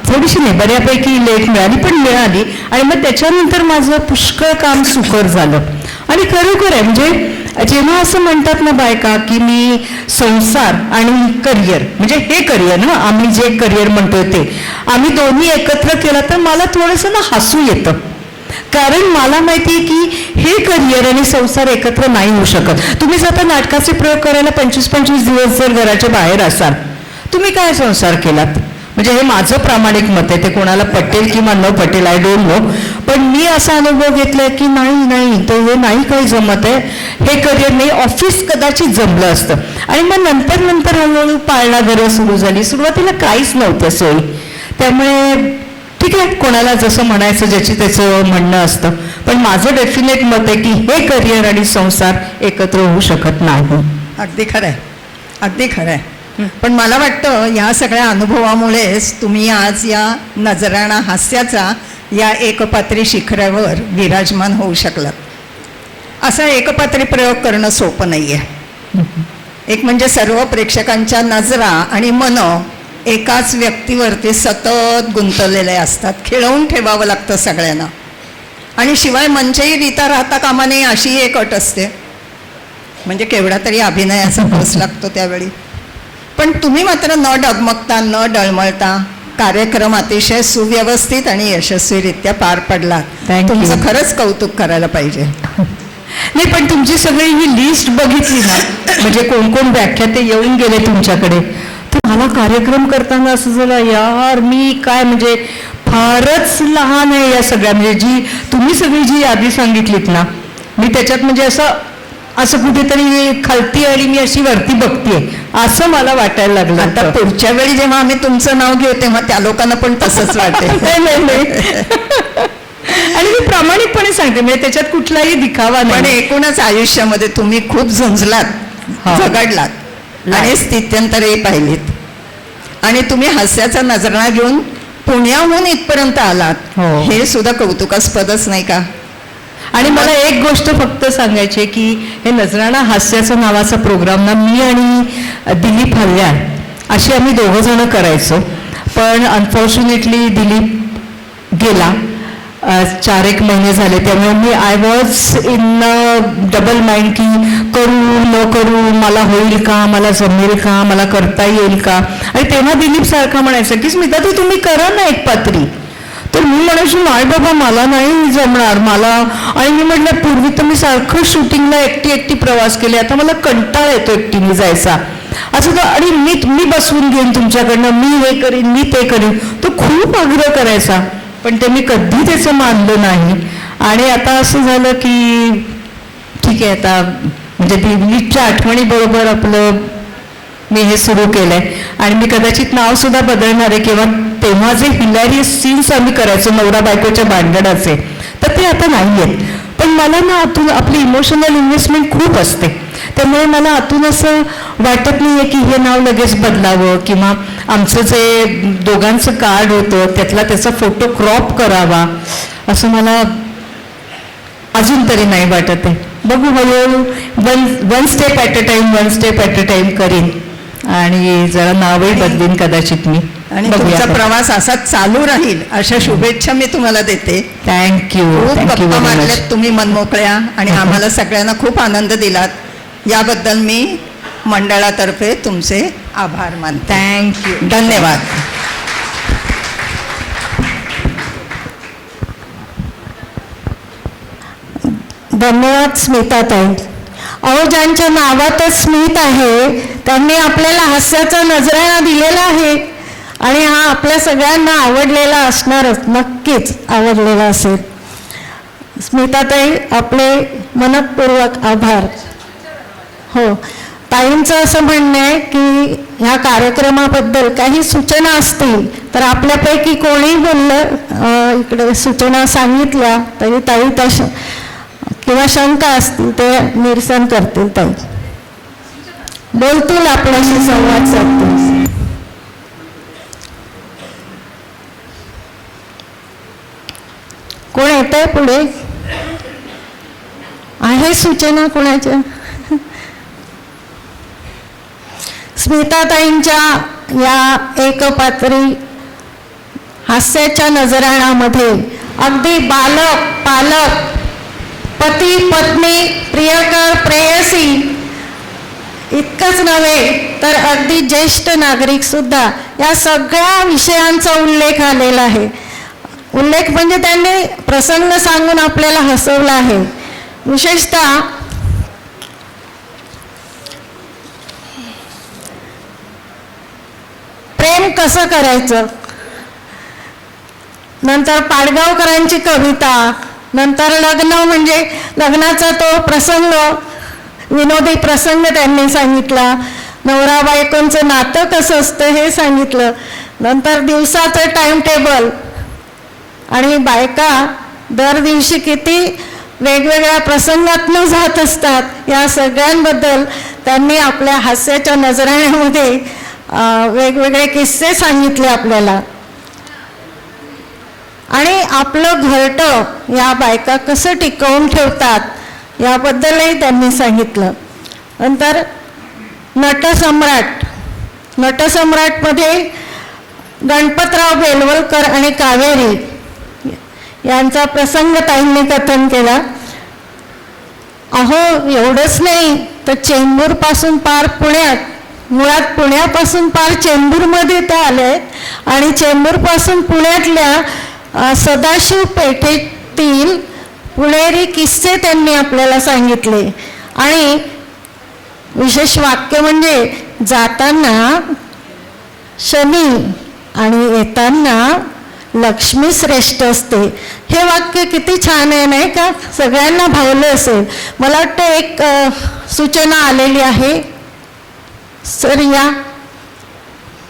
थोडीशी नाही, बऱ्यापैकी लेट मिळाली, पण मिळाली. आणि मग त्याच्यानंतर माझं पुष्कळ काम सुकर झालं. आणि खरोखर आहे, म्हणजे जेव्हा असं म्हणतात ना बायका की मी संसार आणि करिअर, म्हणजे हे करिअर ना, आम्ही जे करिअर म्हणतोय ते आम्ही दोन्ही एकत्र केलं तर मला थोडंसं ना हसू येतं. कारण मला माहिती आहे की हे करिअर आणि संसार एकत्र नाही होऊ शकत. तुम्ही जर आता नाटकाचे प्रयोग करायला 25-25 दिवस जर घराच्या बाहेर असाल, तुम्ही काय संसार केलात? म्हणजे हे माझं प्रामाणिक मत आहे, ते कोणाला पटेल किंवा न पटेल आय डोंट नो. पण मी असा अनुभव घेतलाय की नाही तर हे नाही काही जमत आहे, हे करिअर नाही. ऑफिस कदाचित जमलं असतं. आणि मग नंतर हळूहळू पाळणा घरं सुरू झाली. सुरुवातीला काहीच नव्हतं सोयी. त्यामुळे ठीक आहे, कोणाला जसं म्हणायचं ज्याची त्याचं म्हणणं असतं. पण माझं डेफिनेट मत आहे की हे करिअर आणि संसार एकत्र होऊ शकत नाही. अगदी खरं आहे. पण मला वाटतं या सगळ्या अनुभवामुळेच तुम्ही आज या नजराणा हास्याचा या एकपात्री शिखरावर विराजमान होऊ शकलात. असा एकपात्री प्रयोग करणं सोपं नाही आहे. एक म्हणजे सर्व प्रेक्षकांच्या नजरा आणि मन एकाच व्यक्तीवरती सतत गुंतवलेले असतात. खिळवून ठेवावं लागतं सगळ्यांना. आणि शिवाय मंचही रीता राहता कामा नये अशी एक अट असते. म्हणजे केवढा तरी अभिनयाचा बस लागतो त्यावेळी. पण तुम्ही मात्र न डगमगता न डळमळता कार्यक्रम अतिशय सुव्यवस्थित आणि यशस्वीरित्या पार पडला. तुमचं खरंच कौतुक करायला पाहिजे. नाही, पण तुमची सगळी ही लिस्ट बघितली ना, म्हणजे कोण व्याख्याते येऊन गेले तुमच्याकडे, तर मला कार्यक्रम करताना असं झालं यार मी काय म्हणजे फारच लहान आहे या सगळ्या. म्हणजे जी तुम्ही सगळी जी यादी सांगितलीत ना, मी त्याच्यात म्हणजे असं कुठेतरी खालती आणि मी अशी वरती बघतीये असं मला वाटायला लागलं. आता पुढच्या वेळी जेव्हा आम्ही तुमचं नाव घेऊ तेव्हा त्या लोकांना पण तसंच वाटेल. नाही. आणि मी प्रामाणिकपणे सांगते, म्हणजे त्याच्यात कुठलाही दिखावा नाही. पण एकूणच आयुष्यामध्ये तुम्ही खूप झुंजलात, झगडलात आणि स्थित्यंतरही पाहिलीत. आणि तुम्ही हास्याचा नजराणा घेऊन पुण्याहून इथपर्यंत आलात, हे सुद्धा कौतुकास्पदच नाही का? आणि मला एक गोष्ट फक्त सांगायची आहे की हे नजराणा हास्याचा नावाचा प्रोग्राम ना मी आणि दिलीप हल्याळ अशी आम्ही दोघं जण करायचो. पण अनफॉर्च्युनेटली दिलीप गेला 4-1 महिने झाले. त्यामुळे मी I was in double mind की करू न करू, मला होईल का, मला जमेल का, मला करता येईल का. आणि तेव्हा दिलीप सारखा म्हणायचं की स्मिता ते तुम्ही करा ना एक पात्री. तर मी म्हणायची नाही बाबा मला नाही जमणार मला. आणि मी म्हटलं पूर्वी तर मी सारखं शूटिंगला एकटी प्रवास केले, आता मला कंटाळा येतो एकटीने जायचा असं. तर आणि मी बसवून घेईन तुमच्याकडनं, मी हे करीन मी ते करीन. तो खूप आग्रह करायचा. पण ते मी कधी त्याचं मानलं नाही. आणि आता असं झालं की ठीक आहे, आता म्हणजे दिल्लीच्या आठवणीबरोबर आपलं मी हे सुरू केलंय आणि मी कदाचित नाव सुद्धा बदलणार आहे. किंवा तेव्हा जे हिलॅरियस सीन्स आम्ही करायचो नवरा बायकोच्या भांडणाचे, तर ते आता नाही आहेत. पण मला ना आतून आपली इमोशनल इन्व्हेस्टमेंट खूप असते, त्यामुळे मला आतून असं वाटत नाही आहे की हे नाव लगेच बदलावं किंवा आमचं जे दोघांचं कार्ड होतं त्याचा फोटो क्रॉप करावा, असं मला अजून तरी नाही वाटत आहे. बघू, हळूहळू one step at a time करीन आणि जरा नावही बदलीन कदाचित मी. आणि बघूया. तुमचा प्रवास असाच चालू राहील अशा शुभेच्छा मी तुम्हाला देते. थँक्यू खूप थँक्यू गप्पा व्हेरी मारल्यात मच. तुम्ही मनमोकळ्या आणि आम्हाला सगळ्यांना खूप आनंद दिलात. याबद्दल मी मंडळातर्फे तुमचे आभार मानते. थँक्यू. धन्यवाद. धन्यवाद स्मिताताई. अहो, ज्यांच्या नावातच स्मित आहे त्यांनी आपल्याला हास्याचा नजराणा दिलेला आहे आणि हा आपल्या सगळ्यांना आवडलेला असणारच, नक्कीच आवडलेला असेल. स्मिताताई, आपले मनपूर्वक आभार. हो, ताईंचं असं म्हणणं आहे की ह्या कार्यक्रमाबद्दल काही सूचना असतील तर आपल्यापैकी कोणी बोललं इकडे सूचना सांगितल्या तरी ताई तशा किंवा शंका असतील ते निरसन करतील. ताई बोलतील, आपल्याशी संवाद साधतील. कोण येत आहे पुढे? आहे सूचना कोणाच्या? स्मिताताईंच्या या एकपात्री हास्याच्या नजराणामध्ये अगदी बालक, पालक, पती, पत्नी, प्रियकर, प्रेयसी इतकंच नव्हे तर अगदी ज्येष्ठ नागरिक सुद्धा या सगळ्या विषयांचा उल्लेख आलेला आहे. उल्लेख म्हणजे त्यांनी प्रसंग सांगून आपल्याला हसवलं आहे. विशेषतः प्रेम कसं करायचं, नंतर पाडगावकरांची कविता, नंतर लग्न म्हणजे लग्नाचा तो प्रसंग, विनोदी प्रसंग त्यांनी सांगितला. नवरा बायकोंचं नातं कसं असतं हे सांगितलं. नंतर दिवसाचं टाइम टेबल आणि बायका दर दिवशी किती वेगवेगळ्या प्रसंगातनं जात असतात, या सगळ्यांबद्दल त्यांनी आपल्या हास्याच्या नजराण्यामध्ये वेगवेगळे किस्से सांगितले आपल्याला. आणि आपलं घरटं या बायका कसं टिकवून ठेवतात याबद्दलही त्यांनी सांगितलं. नंतर नटसम्राटमध्ये गणपतराव बेलवलकर आणि कावेरी यांचा प्रसंग ताईंनी कथन केला. अहो, एवढंच नाही तर चेंबूरपासून पार पुण्यात, मुळात पुण्यापासून पार चेंबूरमध्ये ते आले आणि चेंबूरपासून पुण्यातल्या सदाशिव पेठेतील पुणेरी किस्से त्यांनी आपल्याला सांगितले. आणि विशेष वाक्य म्हणजे जाताना शनी आणि येताना लक्ष्मी श्रेष्ठ असते. हे वाक्य किती छान आहे नाही का? सगळ्यांना भावलं असेल. मला वाटतं एक सूचना आलेली आहे. सर या.